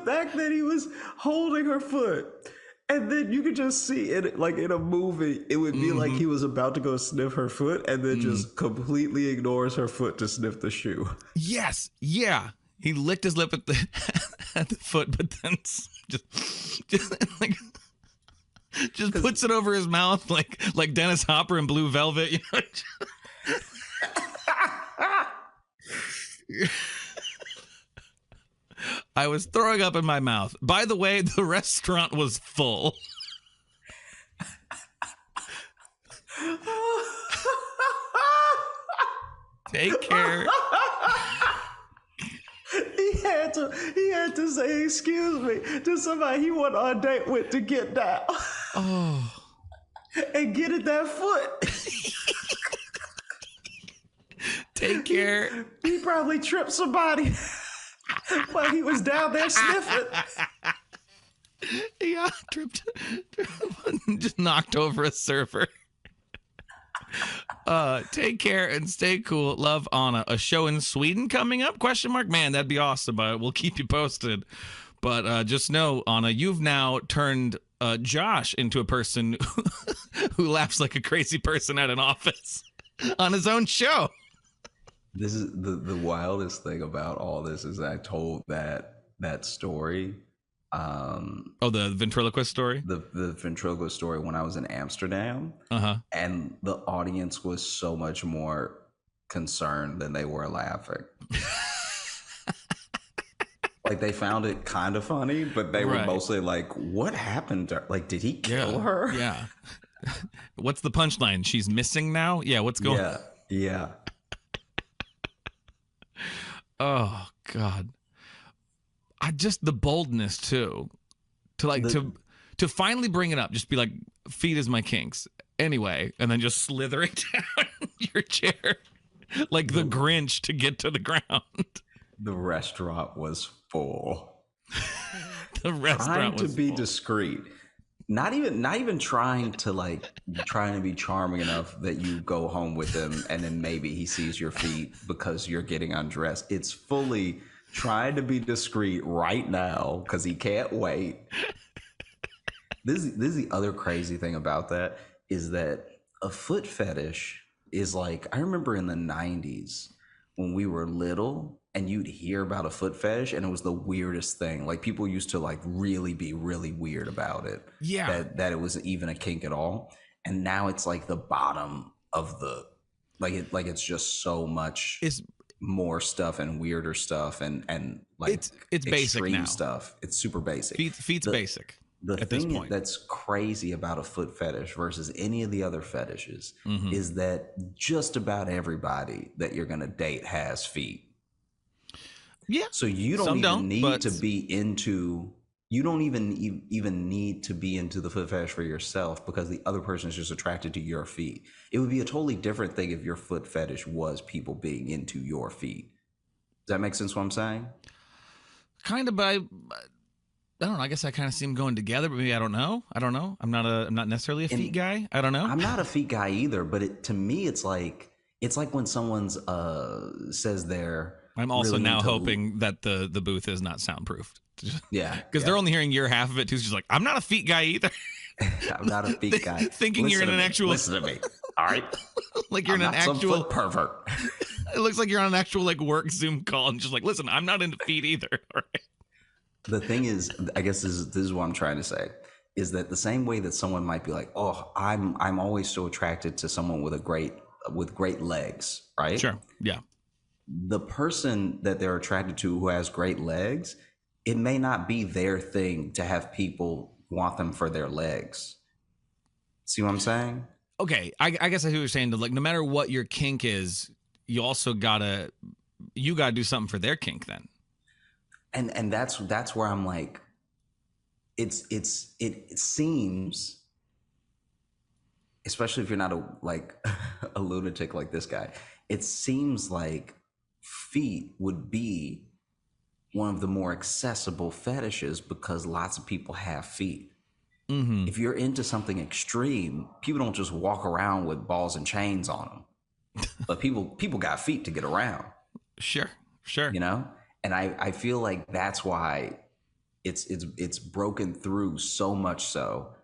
fact that he was holding her foot, and then you could just see it, like in a movie, it would be like he was about to go sniff her foot, and then just completely ignores her foot to sniff the shoe.
Yes. Yeah. He licked his lip at the at the foot, but then just puts it over his mouth like Dennis Hopper in Blue Velvet. You know? I was throwing up in my mouth. By the way, the restaurant was full. Take care.
He had to say excuse me to somebody he went on a date with to get down.
Oh.
And get at that foot.
Take care.
He probably tripped somebody while he was down there sniffing.
Yeah, tripped, just knocked over a server. Take care and stay cool. Love, Anna. A show in Sweden coming up? Question mark. Man, that'd be awesome. We'll keep you posted. But just know, Anna, you've now turned Josh into a person who laughs like a crazy person at an office on his own show.
This is the wildest thing about all this is I told that story.
The ventriloquist story?
The ventriloquist story when I was in Amsterdam. And the audience was so much more concerned than they were laughing. Like they found it kind of funny, but they were mostly like, what happened to her? Like, did he kill her?
Yeah. What's the punchline? She's missing now? Yeah, what's going on?
Yeah.
Oh God. I just the boldness too. To finally bring it up, just be like, feet is my kinks. Anyway, and then just slithering down your chair like the Grinch to get to the ground.
The restaurant was full.
The restaurant was
trying to be
full.
discreet. Not even trying to be charming enough that you go home with him and then maybe he sees your feet because you're getting undressed. It's fully trying to be discreet right now because he can't wait. This is the other crazy thing about that is that a foot fetish is like, I remember in the 90s when we were little and you'd hear about a foot fetish and it was the weirdest thing. Like people used to like really be really weird about it.
Yeah.
That it was even a kink at all. And now it's like the bottom of the, it's just so much more stuff and weirder stuff and like
it's basic
extreme
now.
stuff. It's super basic.
Feet's basic.
The
at this
thing
point.
that's crazy about a foot fetish versus any of the other fetishes is that just about everybody that you're going to date has feet.
Yeah.
So you don't
Some
even
don't,
need
but
to be into you don't even need to be into the foot fetish for yourself because the other person is just attracted to your feet. It would be a totally different thing if your foot fetish was people being into your feet. Does that make sense what I'm saying?
kind of by I don't know. I guess I kind of see them going together, but maybe I don't know. I'm not necessarily a feet guy. I don't know.
I'm not a feet guy either, but to me it's like when someone's says they're
I'm also
really
now
into,
hoping that the booth is not soundproofed.
yeah,
Because they're only hearing your half of it too. So she's like, I'm not a feet guy either.
I'm not a feet guy.
Thinking you're in an actual
listen to me. All right.
like you're
I'm
in an
not some
actual
foot pervert.
it looks like you're on an actual like work Zoom call and just like, listen, I'm not into feet either. All right.
The thing is, I guess this is what I'm trying to say, is that the same way that someone might be like, oh, I'm always so attracted to someone with great legs, right?
Sure. Yeah.
The person that they're attracted to who has great legs, it may not be their thing to have people want them for their legs. See what I'm saying?
Okay. I guess I see what you're saying. Like no matter what your kink is, you also gotta do something for their kink then.
And that's where I'm like, it seems, especially if you're not a lunatic like this guy, it seems like feet would be one of the more accessible fetishes because lots of people have feet. If you're into something extreme, people don't just walk around with balls and chains on them, but people got feet to get around.
Sure.
You know, and I feel like that's why it's broken through so much so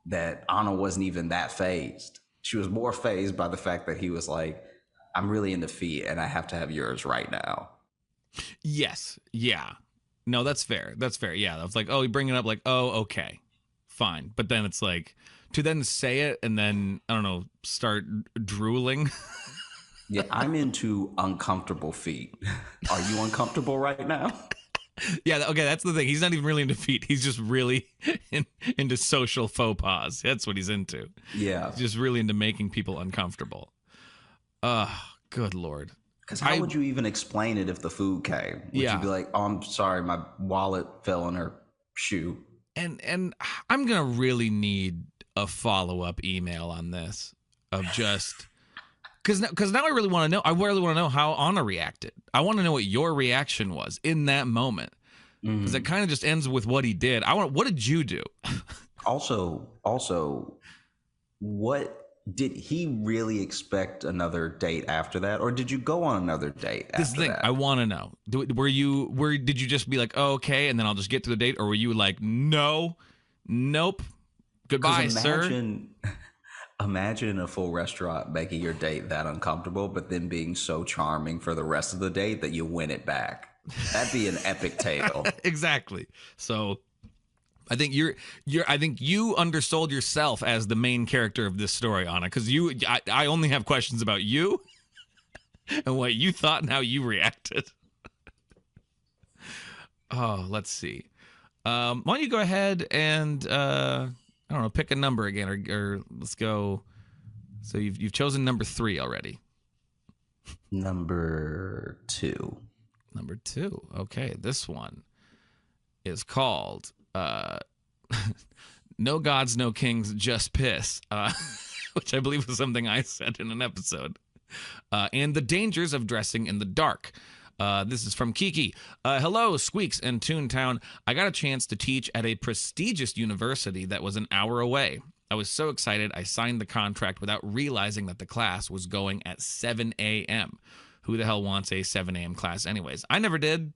that Anna wasn't even that phased. She was more phased by the fact that he was like, I'm really into feet and I have to have yours right now.
Yes. Yeah. No, that's fair. That's fair. Yeah. I was like, oh, you bring it up like, oh, okay, fine. But then it's like to then say it and then, I don't know, start drooling.
Yeah, I'm into uncomfortable feet. Are you uncomfortable right now?
Yeah. Okay. That's the thing. He's not even really into feet. He's just really into social faux pas. That's what he's into.
Yeah.
He's just really into making people uncomfortable. Good Lord.
Because how would you even explain it if the food came? Would
Yeah.
you be like, oh, I'm sorry, my wallet fell in her shoe?
And I'm gonna really need a follow-up email on this of just because now I really want to know. I really want to know how Anna reacted. I want to know what your reaction was in that moment because it kind of just ends with what he did. What did you do?
Also, what did he really expect another date after that, or did you go on another date after
This thing
that?
I want to know. Did you just be like, oh, okay, and then I'll just get to the date, or were you like, no, nope, goodbye, sir?
Imagine in a full restaurant making your date that uncomfortable, but then being so charming for the rest of the date that you win it back. That'd be an epic tale.
Exactly. So I think I think you undersold yourself as the main character of this story, Anna, because I only have questions about you and what you thought and how you reacted. Oh, let's see. Why don't you go ahead and I don't know, pick a number again, or let's go. So you've chosen number 3 already.
Number 2.
Number 2. Okay, this one is called No Gods, No Kings, Just Piss, which I believe was something I said in an episode. And the dangers of dressing in the dark. This is from Kiki. Hello, Squeaks and Toontown. I got a chance to teach at a prestigious university that was an hour away. I was so excited I signed the contract without realizing that the class was going at 7 a.m. Who the hell wants a 7 a.m. class anyways? I never did.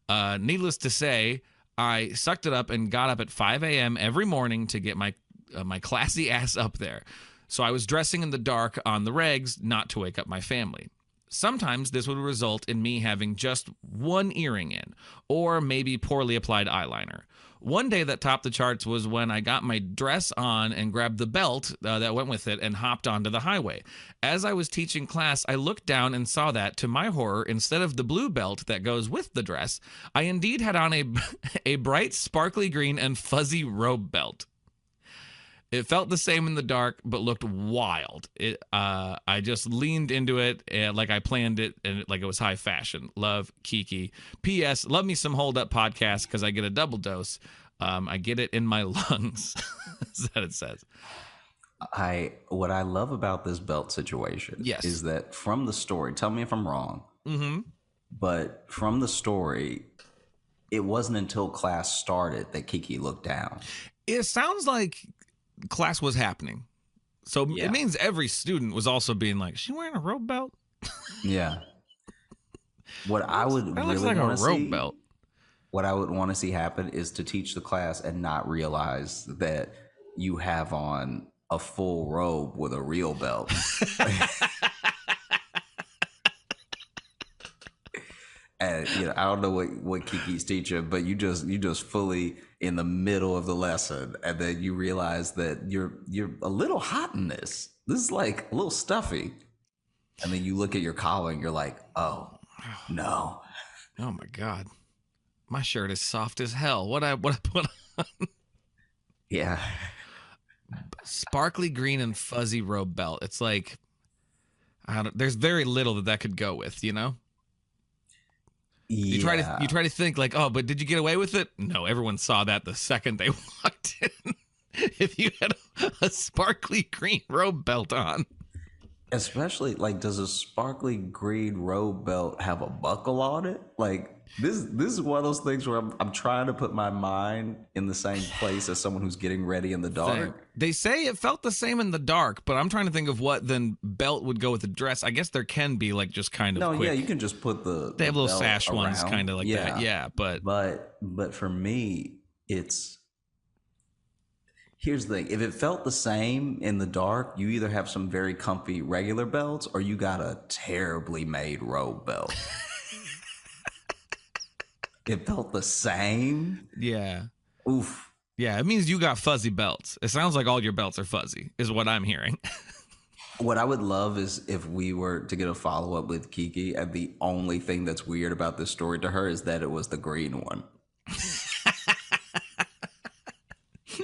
Needless to say, I sucked it up and got up at 5 a.m. every morning to get my classy ass up there. So I was dressing in the dark on the regs not to wake up my family. Sometimes this would result in me having just one earring in, or maybe poorly applied eyeliner. One day that topped the charts was when I got my dress on and grabbed the belt that went with it and hopped onto the highway. As I was teaching class, I looked down and saw that, to my horror, instead of the blue belt that goes with the dress, I indeed had on a bright, sparkly green and fuzzy robe belt. It felt the same in the dark, but looked wild. I just leaned into it like I planned it, and like it was high fashion. Love, Kiki. P.S. Love me some Hold Up podcast because I get a double dose. I get it in my lungs. That's what it says.
What I love about this belt situation is that from the story, tell me if I'm wrong, but from the story, it wasn't until class started that Kiki looked down.
It sounds like class was happening. So it means every student was also being like, is she wearing a robe belt?
Yeah. What I would
That
really
looks like a
want to
robe
see,
belt.
what I would want to see happen is to teach the class and not realize that you have on a full robe with a real belt. And I don't know what Kiki's teaching, but you just fully in the middle of the lesson, and then you realize that you're a little hot in this. This is like a little stuffy, and then you look at your collar and you're like, oh no,
Oh my God, my shirt is soft as hell. What I put on?
yeah,
Sparkly green and fuzzy robe belt. It's like, there's very little that could go with, You try to think like, oh, but did you get away with it? No, everyone saw that the second they walked in. If you had a sparkly green robe belt on.
Especially like, does a sparkly green robe belt have a buckle on it? Like this is one of those things where I'm trying to put my mind in the same place as someone who's getting ready in the dark.
They say it felt the same in the dark, but I'm trying to think of what then belt would go with the dress. I guess there can be like just kind of quick.
Yeah, you can just put
They have little
belt
sash
around.
ones kind of like that. Yeah,
but for me, here's the thing. If it felt the same in the dark, you either have some very comfy regular belts or you got a terribly made robe belt. It felt the same.
Yeah.
Oof.
Yeah, it means you got fuzzy belts. It sounds like all your belts are fuzzy, is what I'm hearing.
What I would love is if we were to get a follow-up with Kiki, and the only thing that's weird about this story to her is that it was the green one.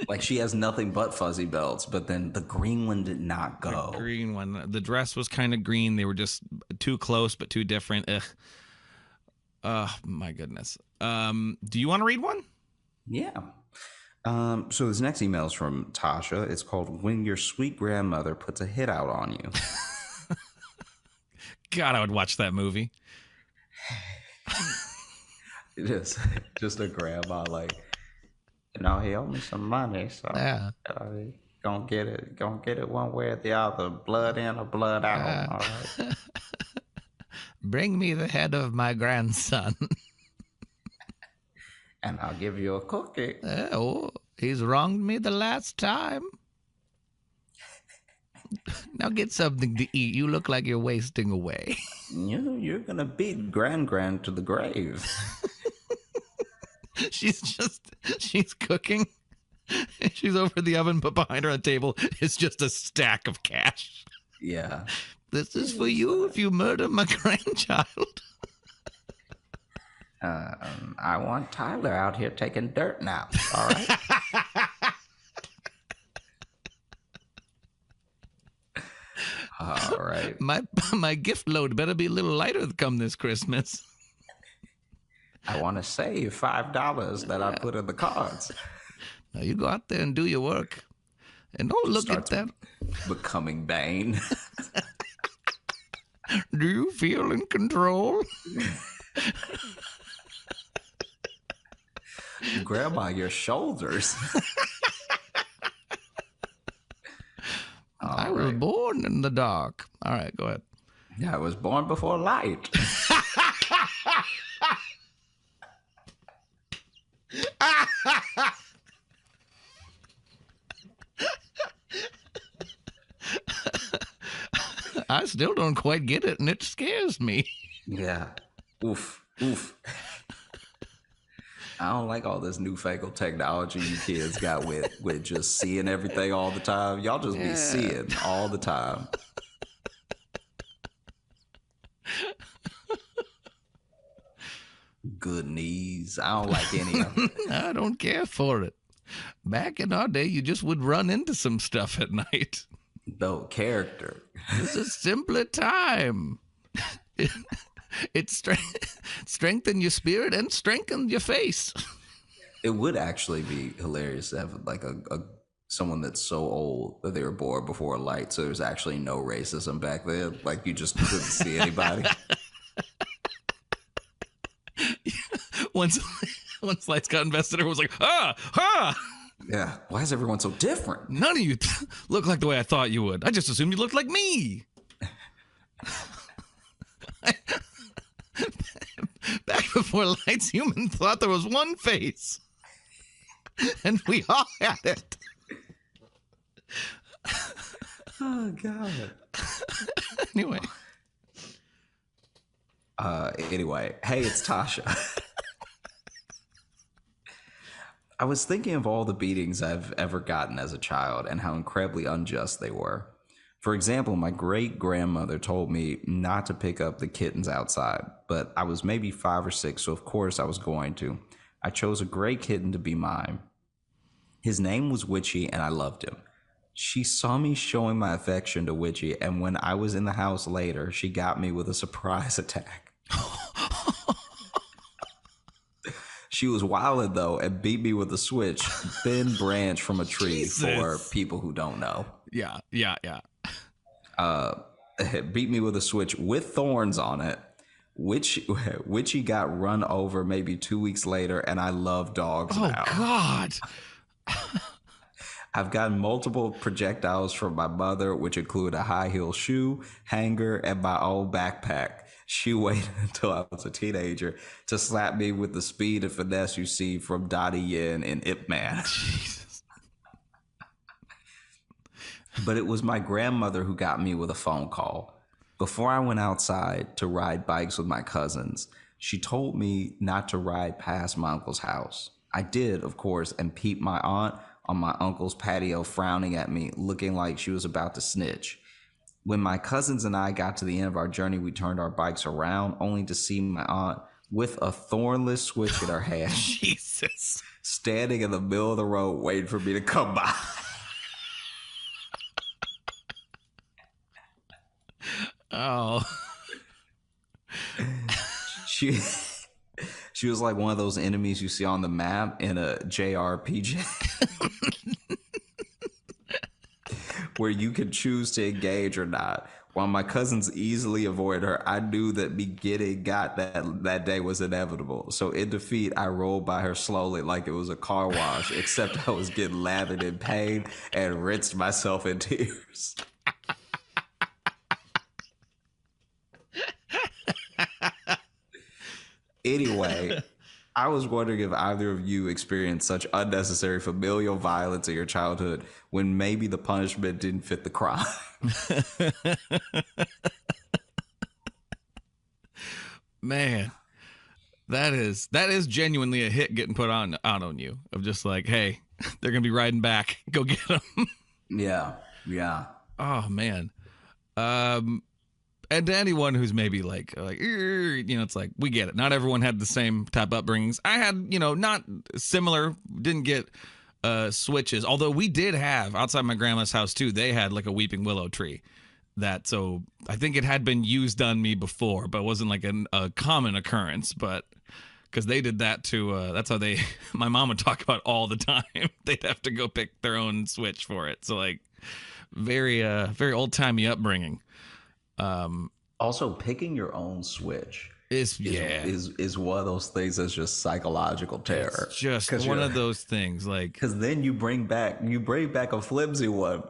Like, she has nothing but fuzzy belts, but then the green one did not go.
The green one. The dress was kind of green. They were just too close, but too different. Ugh. Oh, my goodness. Do you want to read one?
Yeah. So this next email is from Tasha. It's called "When Your Sweet Grandmother Puts a Hit Out on You."
God, I would watch that movie.
It is just a grandma like, he owed me some money, so gonna get it one way or the other, blood in or blood out. All right.
Bring me the head of my grandson.
And I'll give you a cookie.
He's wronged me the last time. Now get something to eat. You look like you're wasting away.
You're gonna beat Grand to the grave.
She's cooking. She's over the oven, but behind her on the table is just a stack of cash.
Yeah.
This is for you if you murder my grandchild.
I want Tyler out here taking dirt now. All right. All right.
My gift load better be a little lighter come this Christmas.
I want to save $5 that I put in the cards.
Now you go out there and do your work, and don't look at that.
Becoming Bane.
Do you feel in control?
Grandma, your shoulders.
I was born in the dark. All right, go ahead.
Yeah, I was born before light.
I still don't quite get it, and it scares me.
Yeah. Oof. I don't like all this newfangled technology you kids got with just seeing everything all the time. Y'all just be seeing all the time. Good knees. I don't like any of it.
I don't care for it. Back in our day, you just would run into some stuff at night.
No character.
It's a simpler time. It strengthen your spirit and strengthen your face.
It would actually be hilarious to have like a someone that's so old that they were born before light, so there's actually no racism back then. Like you just couldn't see anybody.
Once lights got invested, everyone was like, ha!
Yeah. Why is everyone so different?
None of you look like the way I thought you would. I just assumed you looked like me. Back before lights, humans thought there was one face. And we all had it.
Oh God.
Anyway.
Anyway, hey, it's Tasha. I was thinking of all the beatings I've ever gotten as a child and how incredibly unjust they were. For example, my great grandmother told me not to pick up the kittens outside, but I was maybe 5 or 6, so of course I was going to. I chose a gray kitten to be mine. His name was Witchy, and I loved him. She saw me showing my affection to Witchy, and when I was in the house later, she got me with a surprise attack. She was wilded though and beat me with a switch, thin branch from a tree.
Jesus.
For people who don't know.
Yeah.
Beat me with a switch with thorns on it. Witchy got run over maybe 2 weeks later, and I love dogs now.
Oh, God.
I've gotten multiple projectiles from my mother, which include a high heel shoe, hanger, and my own backpack. She waited until I was a teenager to slap me with the speed and finesse you see from Donnie Yen in Ip Man.
Jesus.
But it was my grandmother who got me with a phone call. Before I went outside to ride bikes with my cousins, she told me not to ride past my uncle's house. I did, of course, and peeped my aunt on my uncle's patio frowning at me, looking like she was about to snitch. When my cousins and I got to the end of our journey, we turned our bikes around only to see my aunt with a thornless switch in her hand,
Jesus.
standing in the middle of the road waiting for me to come by.
Oh.
She was like one of those enemies you see on the map in a JRPG. Where you can choose to engage or not. While my cousins easily avoid her, I knew that me getting got that day was inevitable. So in defeat, I rolled by her slowly like it was a car wash, except I was getting lathered in pain and rinsed myself in tears. Anyway, I was wondering if either of you experienced such unnecessary familial violence in your childhood when maybe the punishment didn't fit the crime.
Man, that is genuinely a hit getting put out on you of just like, hey, they're gonna be riding back. Go get them.
Yeah.
Oh man. And to anyone who's maybe like, it's like, we get it. Not everyone had the same type upbringings. I had, not similar, didn't get switches. Although we did have, outside my grandma's house too, they had like a weeping willow tree. So I think it had been used on me before, but it wasn't like a common occurrence. But because they did that too, that's how my mom would talk about all the time. They'd have to go pick their own switch for it. So like very old timey upbringing.
Also, picking your own switch
is
one of those things that's just psychological terror.
It's just one of those things, like,
because then you bring back a flimsy one,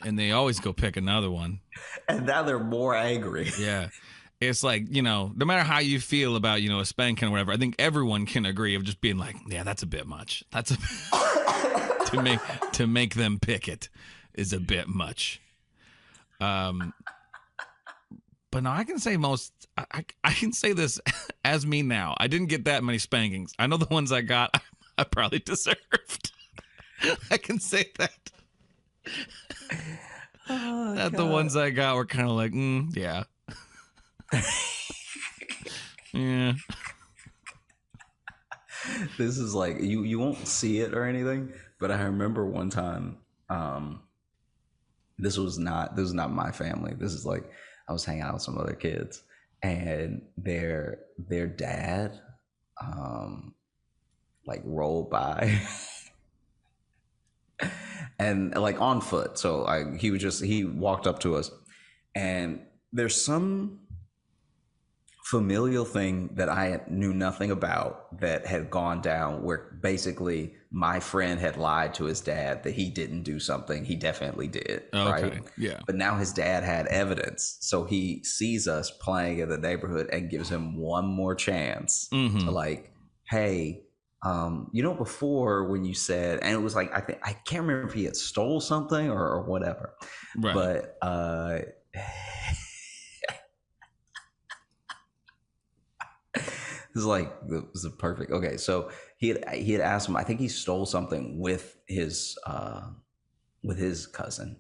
and they always go pick another one,
and now they're more angry.
Yeah, it's like, no matter how you feel about a spanking or whatever, I think everyone can agree of just being like, yeah, that's a bit much. That's to make them pick it is a bit much. But no, I can say I can say this as me now. I didn't get that many spankings. I know the ones I got, I probably deserved. I can say that. That the ones I got were kind of like, yeah. Yeah.
This is like you won't see it or anything, but I remember one time. This was not my family. This is like I was hanging out with some other kids, and their dad, like rolled by, and like on foot. So he walked up to us, and there's some familial thing that I knew nothing about that had gone down, where basically my friend had lied to his dad that he didn't do something he definitely did.
Okay.
Right?
Yeah.
But now his dad had evidence, so he sees us playing in the neighborhood and gives him one more chance to like, hey, before when you said, and it was like, I can't remember if he had stole something or whatever,
Right.
but this is a perfect. Okay, so he had asked him. I think he stole something with his cousin,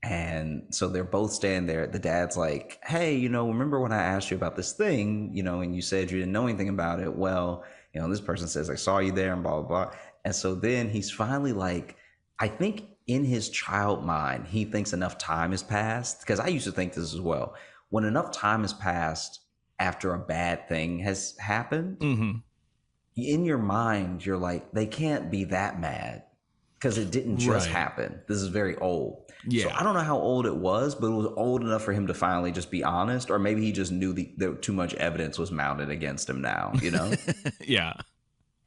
and so they're both standing there. The dad's like, "Hey, remember when I asked you about this thing? And you said you didn't know anything about it. Well, this person says I saw you there, and blah blah blah." And so then he's finally like, I think in his child mind, he thinks enough time has passed, because I used to think this as well. When enough time has passed after a bad thing has happened, in your mind, you're like, they can't be that mad because it didn't just
Right.
happen. This is very old.
Yeah.
So I don't know how old it was, but it was old enough for him to finally just be honest, or maybe he just knew that too much evidence was mounted against him now,
Yeah.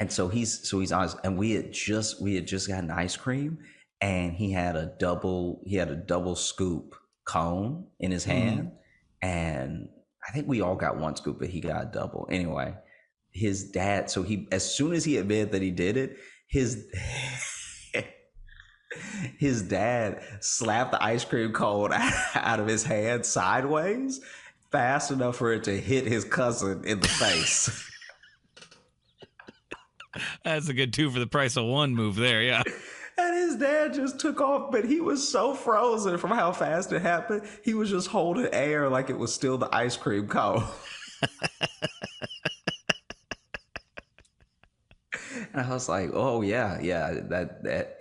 And so he's honest. And we had just gotten ice cream, and he had a double scoop cone in his hand, and I think we all got one scoop, but he got a double. Anyway, his dad, so as soon as he admitted that he did it, his dad slapped the ice cream cone out of his hand sideways, fast enough for it to hit his cousin in the face.
That's a good 2 for the price of 1 move there. Yeah.
And his dad just took off, but he was so frozen from how fast it happened. He was just holding air like it was still the ice cream cone. And I was like, oh, yeah, that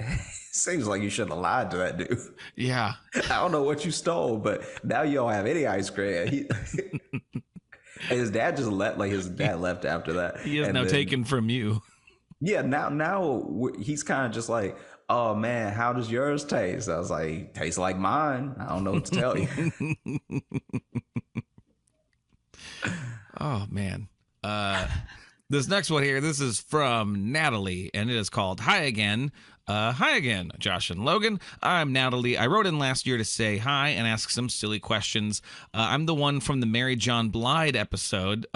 seems like you shouldn't have lied to that dude.
Yeah.
I don't know what you stole, but now you don't have any ice cream. And his dad just left after that.
He is
And
now
then,
taken from you.
Yeah, now he's kind of just like, oh man, how does yours taste? I was like, tastes like mine. I don't know what to tell you.
Oh man. This next one here, this is from Natalie, and it is called Hi Again. Hi again, Josh and Logan. I'm Natalie. I wrote in last year to say hi and ask some silly questions. I'm the one from the Mary John Blythe episode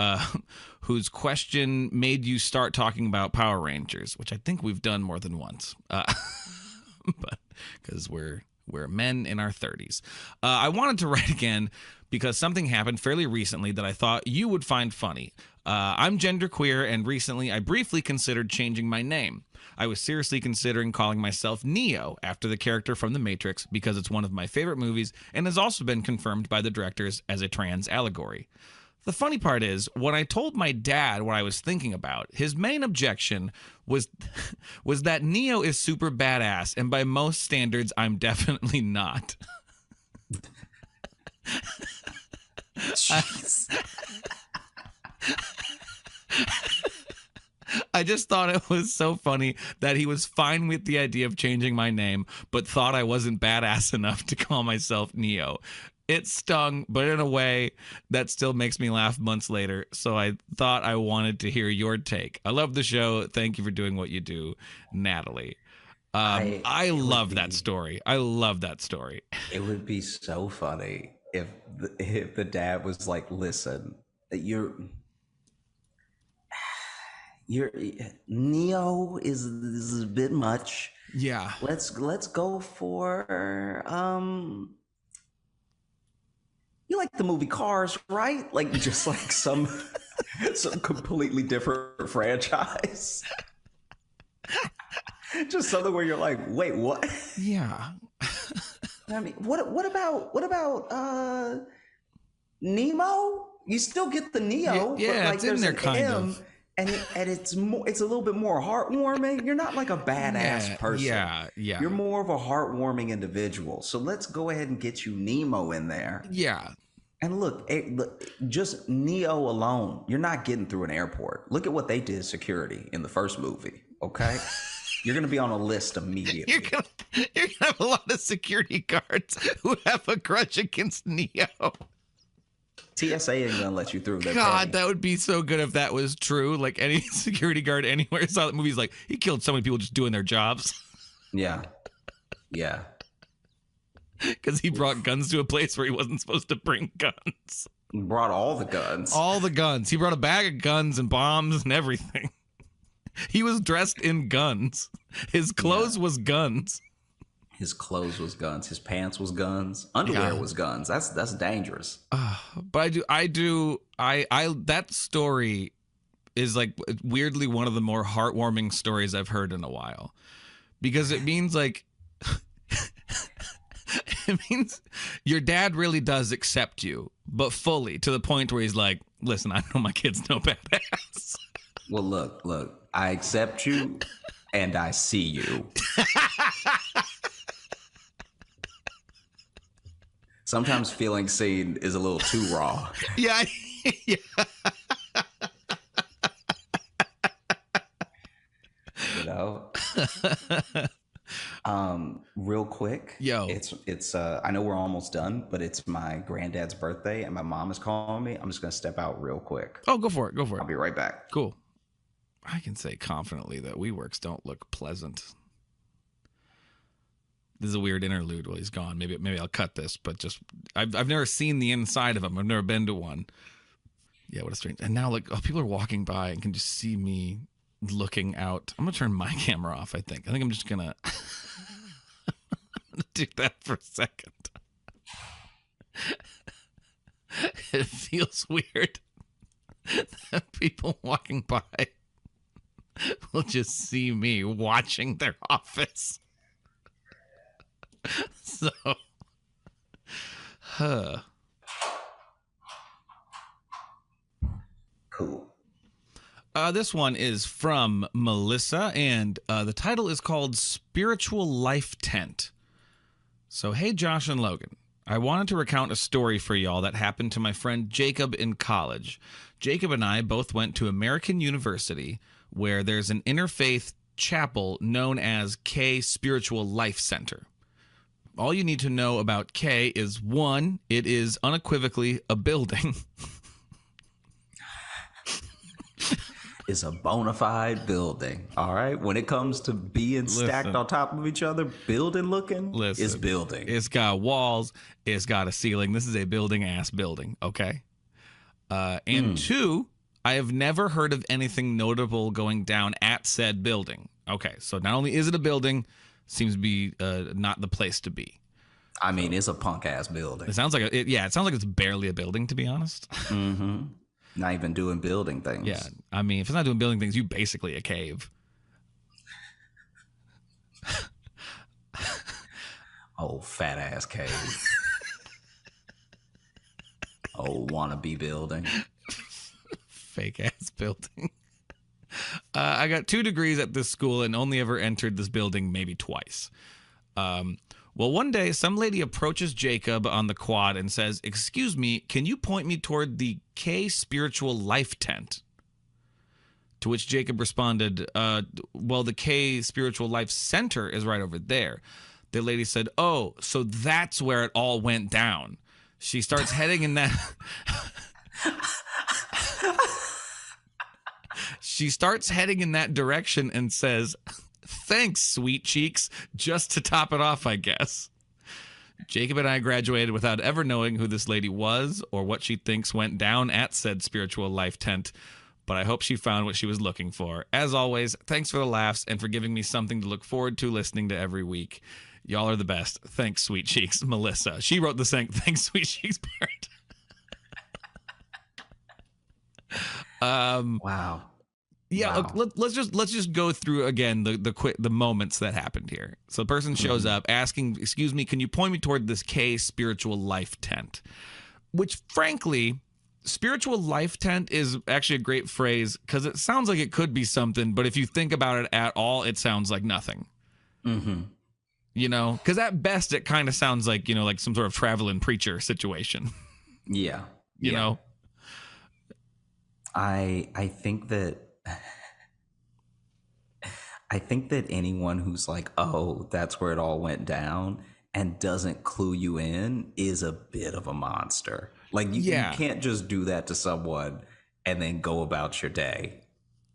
whose question made you start talking about Power Rangers, which I think we've done more than once, but because we're men in our 30s. I wanted to write again because something happened fairly recently that I thought you would find funny. I'm genderqueer, and recently I briefly considered changing my name. I was seriously considering calling myself Neo after the character from The Matrix because it's one of my favorite movies and has also been confirmed by the directors as a trans allegory. The funny part is, when I told my dad what I was thinking about, his main objection was that Neo is super badass, and by most standards, I'm definitely not. I just thought it was so funny that he was fine with the idea of changing my name, but thought I wasn't badass enough to call myself Neo. It stung, but in a way that still makes me laugh months later. So I thought I wanted to hear your take. I love the show. Thank you for doing what you do, Natalie. I love that story. I love that story.
It would be so funny if the dad was like, listen, you're Neo is a bit much.
Yeah.
Let's go for you like the movie Cars, right? Like just like some completely different franchise. Just something where you're like, wait, what?
Yeah.
I mean, what about Nemo? You still get the Neo,
Yeah,
but like
it's in
there's
there
an
kind
M,
of.
and it's more, it's a little bit more heartwarming. You're not like a badass person.
Yeah.
You're more of a heartwarming individual. So let's go ahead and get you Nemo in there.
Yeah.
And look, just Neo alone, you're not getting through an airport. Look at what they did security in the first movie. Okay, you're gonna be on a list immediately.
You're gonna have a lot of security guards who have a grudge against Neo.
TSA ain't gonna let you through.
God, that would be so good if that was true. Like any security guard anywhere saw that movie's like, he killed so many people just doing their jobs.
Yeah.
Because he brought guns to a place where he wasn't supposed to bring guns.
Brought all the guns.
All the guns. He brought a bag of guns and bombs and everything. He was dressed in guns. His clothes was guns.
His clothes was guns. His pants was guns. Underwear was guns. That's dangerous.
But that story is like weirdly one of the more heartwarming stories I've heard in a while, because it means like it means your dad really does accept you, but fully, to the point where he's like, listen, I know my kid's no badass.
Well, look, I accept you and I see you. Sometimes feeling seen is a little too raw.
Yeah.
You know? Real quick.
Yo.
It's I know we're almost done, but it's my granddad's birthday and my mom is calling me. I'm just gonna step out real quick.
Oh, go for it. Go for it.
I'll be right back.
Cool. I can say confidently that WeWorks don't look pleasant. This is a weird interlude while he's gone. Maybe I'll cut this, but just I've never seen the inside of them. I've never been to one. Yeah, what a strange. And now like people are walking by and can just see me looking out. I'm gonna turn my camera off. I think I'm just gonna do that for a second. It feels weird that people walking by will just see me watching their office. So,
Cool.
This one is from Melissa, and the title is called Spiritual Life Tent. So, hey, Josh and Logan. I wanted to recount a story for y'all that happened to my friend Jacob in college. Jacob and I both went to American University, where there's an interfaith chapel known as K Spiritual Life Center. All you need to know about K is, one, it is unequivocally a building.
It's a bona fide building. All right. When it comes to being stacked on top of each other, building looking, it's building.
It's got walls. It's got a ceiling. This is a building ass building. Okay. And two, I have never heard of anything notable going down at said building. Okay. So not only is it a building, seems to be not the place to be.
I mean, it's a punk ass building.
It sounds like it sounds like it's barely a building, to be honest.
Mm-hmm. Not even doing building things.
Yeah, I mean, if it's not doing building things, you basically a cave.
Oh, fat ass cave. Oh, wannabe building.
Fake ass building. I got 2 degrees at this school and only ever entered this building maybe twice. Well, one day, some lady approaches Jacob on the quad and says, "Excuse me, can you point me toward the K Spiritual Life Tent?" To which Jacob responded, well, the K Spiritual Life Center is right over there. The lady said, "Oh, so that's where it all went down." She starts heading in that... She starts heading in that direction and says, "Thanks, sweet cheeks," just to top it off, I guess. Jacob and I graduated without ever knowing who this lady was or what she thinks went down at said Spiritual Life Tent, but I hope she found what she was looking for. As always, thanks for the laughs and for giving me something to look forward to listening to every week. Y'all are the best. Thanks, sweet cheeks. Melissa. She wrote the saying, "Thanks, sweet cheeks" part.
Wow.
Yeah,
Wow.
let's just go through again the moments that happened here. So the person shows up asking, "Excuse me, can you point me toward this K spiritual life tent?" Which, frankly, spiritual life tent is actually a great phrase because it sounds like it could be something, but if you think about it at all, it sounds like nothing.
Mm-hmm.
You know, because at best it kind of sounds like, you know, like some sort of traveling preacher situation.
Yeah.
You
Yeah.
know,
I think that anyone who's like, oh, that's where it all went down and doesn't clue you in is a bit of a monster. Like you
Yeah.
can't just do that to someone and then go about your day.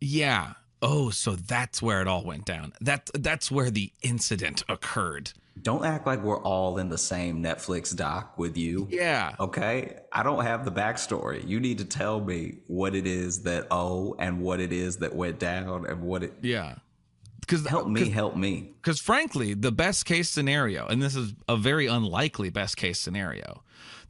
Yeah. Oh, so that's where it all went down. That's where the incident occurred.
Don't act like we're all in the same Netflix doc with you.
Yeah.
Okay? I don't have the backstory. You need to tell me what it is that and what it is that went down and what it
Yeah. Because
help me.
Because frankly, the best case scenario, and this is a very unlikely best case scenario,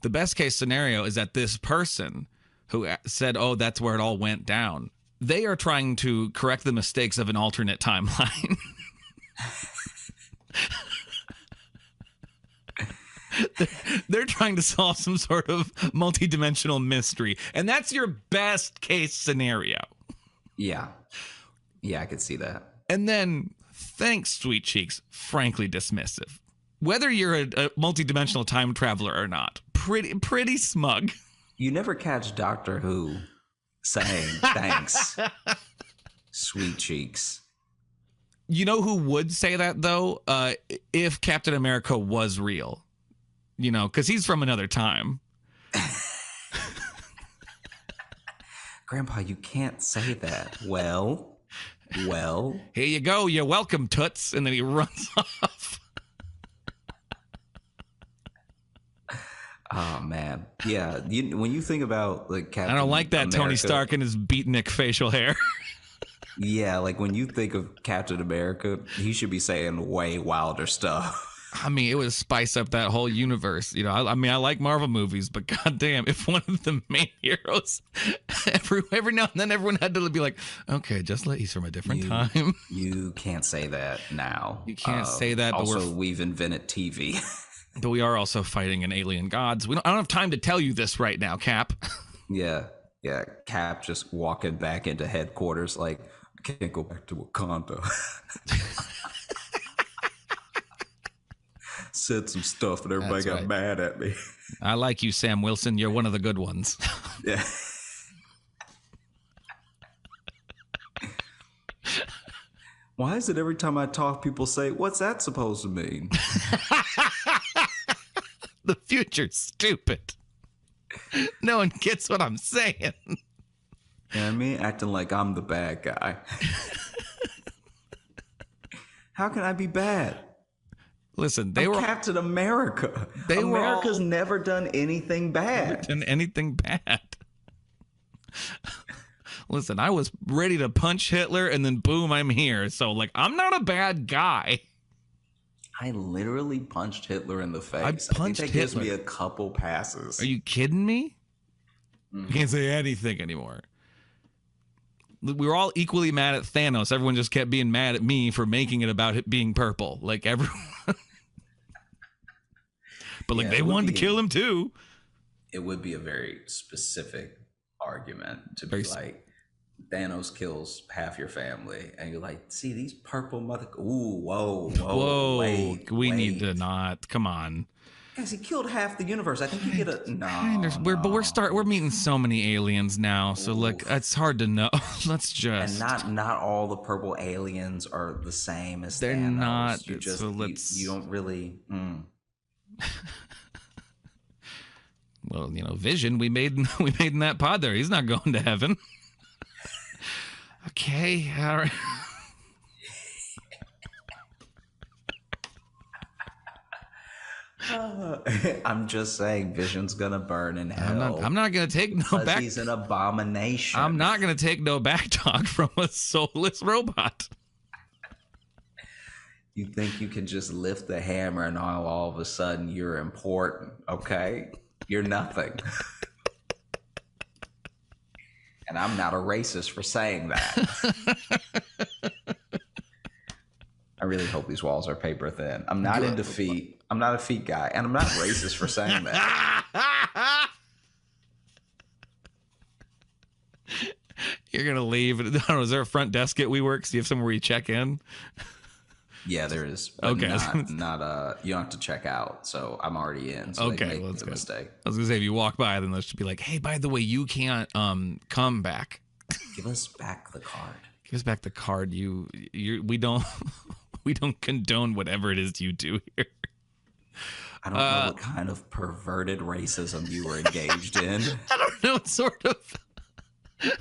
the best case scenario is that this person who said, "Oh, that's where it all went down," they are trying to correct the mistakes of an alternate timeline. They're trying to solve some sort of multidimensional mystery, and that's your best case scenario.
Yeah. Yeah, I could see that.
And then, thanks, Sweet Cheeks, frankly dismissive. Whether you're a multidimensional time traveler or not, pretty smug.
You never catch Doctor Who saying thanks, Sweet Cheeks.
You know who would say that, though? If Captain America was real. You know, because he's from another time.
Grandpa, you can't say that. Well.
Here you go. You're welcome, Toots. And then he runs off.
Oh, man. Yeah. When you think about like Captain
I don't like that
America,
Tony Stark and his beatnik facial hair.
Yeah, like when you think of Captain America, he should be saying way wilder stuff.
I mean, it would spice up that whole universe. You know, I mean, I like Marvel movies, but goddamn, if one of the main heroes, every now and then, everyone had to be like, okay, just let he's from a different time.
You can't say that now.
You can't say that. But
Also, we've invented TV.
But we are also fighting an alien gods. I don't have time to tell you this right now, Cap.
Yeah. Cap just walking back into headquarters like, I can't go back to Wakanda. Said some stuff and everybody
That's
got
right.
mad at me.
I like you, Sam Wilson. You're one of the good ones.
Yeah. Why is it every time I talk, people say, what's that supposed to mean?
The future's stupid. No one gets what I'm saying.
You know what I mean? Acting like I'm the bad guy. How can I be bad?
Listen,
I'm Captain America. America's never done anything bad.
Done anything bad. Listen, I was ready to punch Hitler and then boom, I'm here. So like, I'm not a bad guy.
I literally punched Hitler in the face.
I punched
think that gives
Hitler.
me a couple passes.
Are you kidding me? You can't say anything anymore. We were all equally mad at Thanos. Everyone just kept being mad at me for making it about it being purple. Like everyone. But like they wanted to kill him too.
It would be a very specific argument to be like, Thanos kills half your family, and you're like, see these purple mother. Ooh, whoa! Wait,
we need to not. Come on.
Guys, he killed half the universe. I think you get a no.
We're meeting so many aliens now, so like it's hard to know. Let's just
and not all the purple aliens are the same as
they're
Thanos.
not.
You just
So let's.
You don't really.
Well, you know, Vision we made in that pod there. He's not going to heaven. Okay, all right.
I'm just saying, Vision's gonna burn in hell.
I'm not gonna take no back.
He's an abomination.
I'm not gonna take no back talk from a soulless robot.
You think you can just lift the hammer and all of a sudden you're important? Okay, you're nothing. And I'm not a racist for saying that. I really hope these walls are paper thin. I'm not into feet. I'm not a feet guy, and I'm not racist for saying that.
You're gonna leave. I don't know. Is there a front desk at WeWork? Do you have somewhere where you check in?
Yeah, there is. But
Okay.
Not you don't have to check out. So I'm already in. So
Okay,
they
well,
make
that's
the
good.
mistake.
I was gonna say if you walk by, then let's just be like, hey, by the way, you can't come back.
Give us back the card.
Give us back the card. We don't we don't condone whatever it is you do here.
I don't know what kind of perverted racism you were engaged in.
I don't know. It's sort of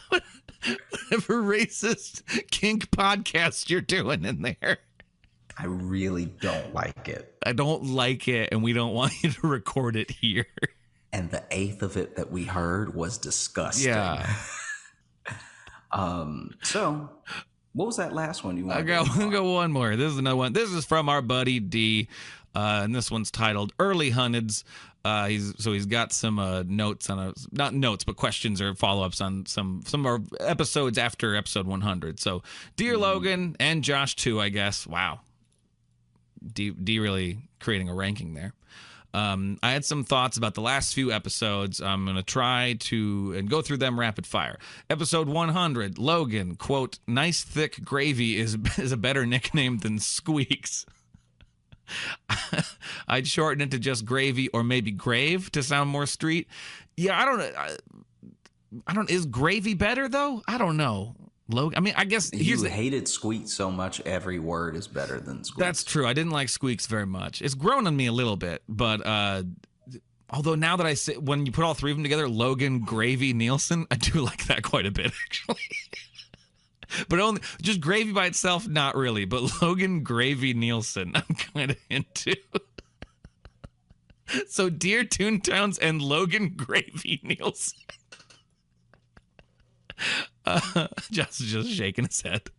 whatever racist kink podcast you're doing in there.
I really don't like it.
I don't like it, and we don't want you to record it here.
And the eighth of it that we heard was disgusting.
Yeah.
So what was that last one you wanted?
I'll go one more. This is another one. This is from our buddy D, and this one's titled "Early Hunneds." He's got some notes on not notes, but questions or follow-ups on some of our episodes after episode 100. So, dear Logan and Josh too, I guess. Wow, D really creating a ranking there. I had some thoughts about the last few episodes. I'm going to try to go through them rapid fire. Episode 100, Logan, quote, nice thick gravy is a better nickname than Squeaks. I'd shorten it to just gravy or maybe grave to sound more street. Yeah, I don't, is gravy better though? I don't know. Logan, I mean, I guess
you hated Squeak so much, every word is better than Squeak.
That's true. I didn't like Squeaks very much. It's grown on me a little bit, but although now that I say, when you put all three of them together, Logan, Gravy, Nielsen, I do like that quite a bit actually. But only just gravy by itself, not really. But Logan, Gravy, Nielsen, I'm kind of into. So, dear Toontowns and Logan, Gravy, Nielsen. Josh is just shaking his head.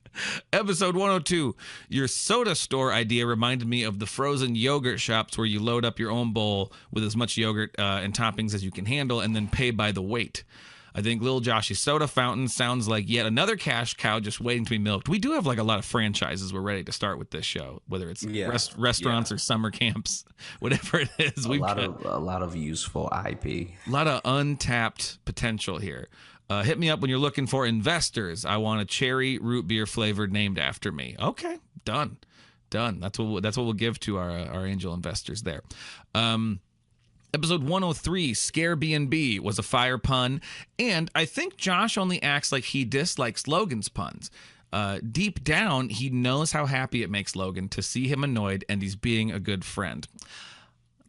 Episode 102. Your soda store idea reminded me of the frozen yogurt shops where you load up your own bowl with as much yogurt and toppings as you can handle and then pay by the weight. I think Lil Joshy's soda fountain sounds like yet another cash cow just waiting to be milked. We do have like a lot of franchises we're ready to start with this show, whether it's restaurants or summer camps, whatever it is.
A lot of useful IP.
A lot of untapped potential here. Hit me up when you're looking for investors. I want a cherry root beer flavor named after me. Okay, done. That's what we'll give to our angel investors there. Episode 103, Scare B&B, was a fire pun, and I think Josh only acts like he dislikes Logan's puns. Deep down, he knows how happy it makes Logan to see him annoyed, and he's being a good friend.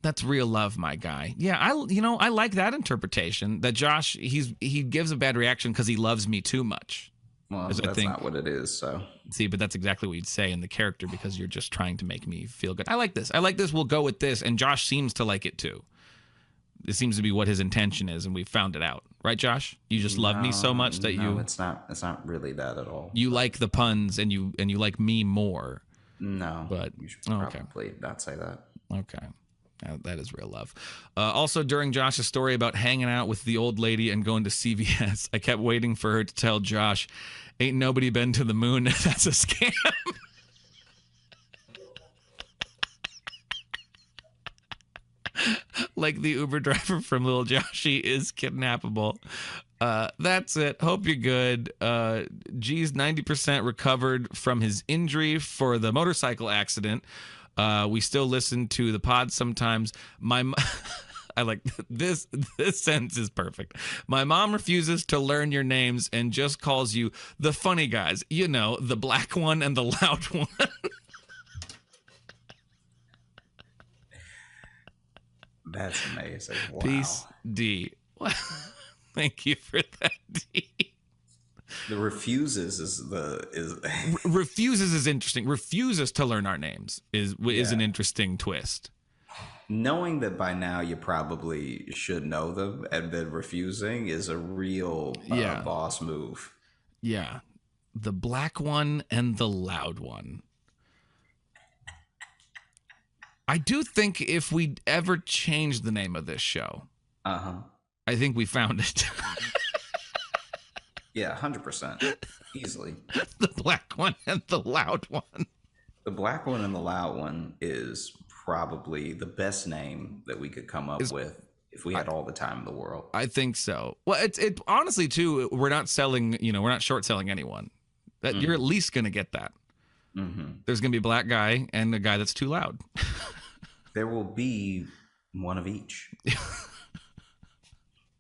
That's real love, my guy. Yeah, I like that interpretation, that Josh, he gives a bad reaction because he loves me too much.
Well, that's not what it is, so.
See, but that's exactly what you'd say in the character because you're just trying to make me feel good. I like this. We'll go with this, and Josh seems to like it too. It seems to be what his intention is, and we found it out, right, Josh? You just love me so much that you.
It's not really that at all.
You like the puns, and you like me more.
No,
but
you should probably not say that.
Okay, that is real love. Also, during Josh's story about hanging out with the old lady and going to CVS, I kept waiting for her to tell Josh, "Ain't nobody been to the moon. That's a scam." Like the Uber driver from Lil Joshy is kidnappable. That's it. Hope you're good. G's 90% recovered from his injury for the motorcycle accident. We still listen to the pod sometimes. I like this. This sentence is perfect. My mom refuses to learn your names and just calls you the funny guys. You know, the black one and the loud one.
That's amazing. Wow.
Peace, D. Thank you for that, D.
The refuses is
refuses is interesting. Refuses to learn our names is an interesting twist.
Knowing that by now you probably should know them, and then refusing is a real boss move.
Yeah, the black one and the loud one. I do think if we ever change the name of this show, I think we found it.
Yeah, 100%. Easily.
The black one and the loud one.
The black one and the loud one is probably the best name that we could come up with if we had all the time in the world.
I think so. Well, it honestly too. We're not selling. We're not short selling anyone. That you're at least gonna get that. There's gonna be a black guy and a guy that's too loud.
There will be one of each.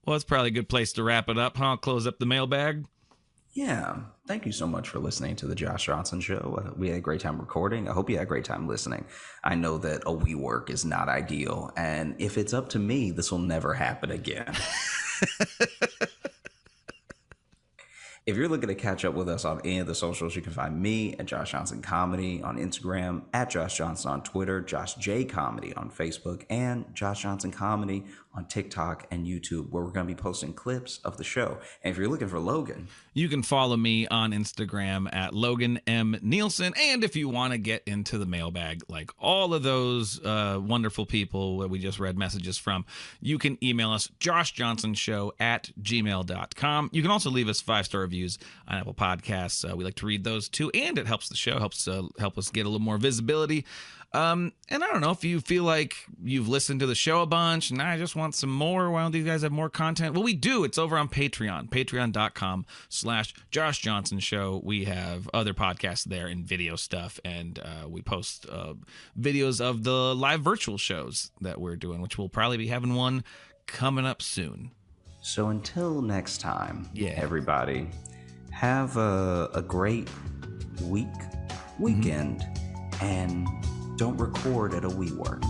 Well, it's probably a good place to wrap it up, huh? Close up the mailbag.
Yeah. Thank you so much for listening to the Josh Johnson Show. We had a great time recording. I hope you had a great time listening. I know that a WeWork is not ideal, and if it's up to me, this will never happen again. If you're looking to catch up with us on any of the socials, you can find me at Josh Johnson Comedy on Instagram, at Josh Johnson on Twitter, Josh J Comedy on Facebook, and Josh Johnson Comedy on TikTok and YouTube, where we're going to be posting clips of the show. And if you're looking for Logan,
You can follow me on Instagram at Logan M. Nielsen. And if you want to get into the mailbag, like all of those wonderful people that we just read messages from, you can email us, joshjohnsonshow@gmail.com. You can also leave us 5-star reviews on Apple Podcasts. We like to read those too, and it helps the show, help us get a little more visibility. And I don't know if you feel like you've listened to the show a bunch and I just want some more. Why don't these guys have more content? Well, we do. It's over on Patreon, patreon.com/Josh Johnson Show. We have other podcasts there and video stuff. And we post videos of the live virtual shows that we're doing, which we'll probably be having one coming up soon.
so until next time,
Yeah.
everybody, have a great weekend, and don't record at a WeWork.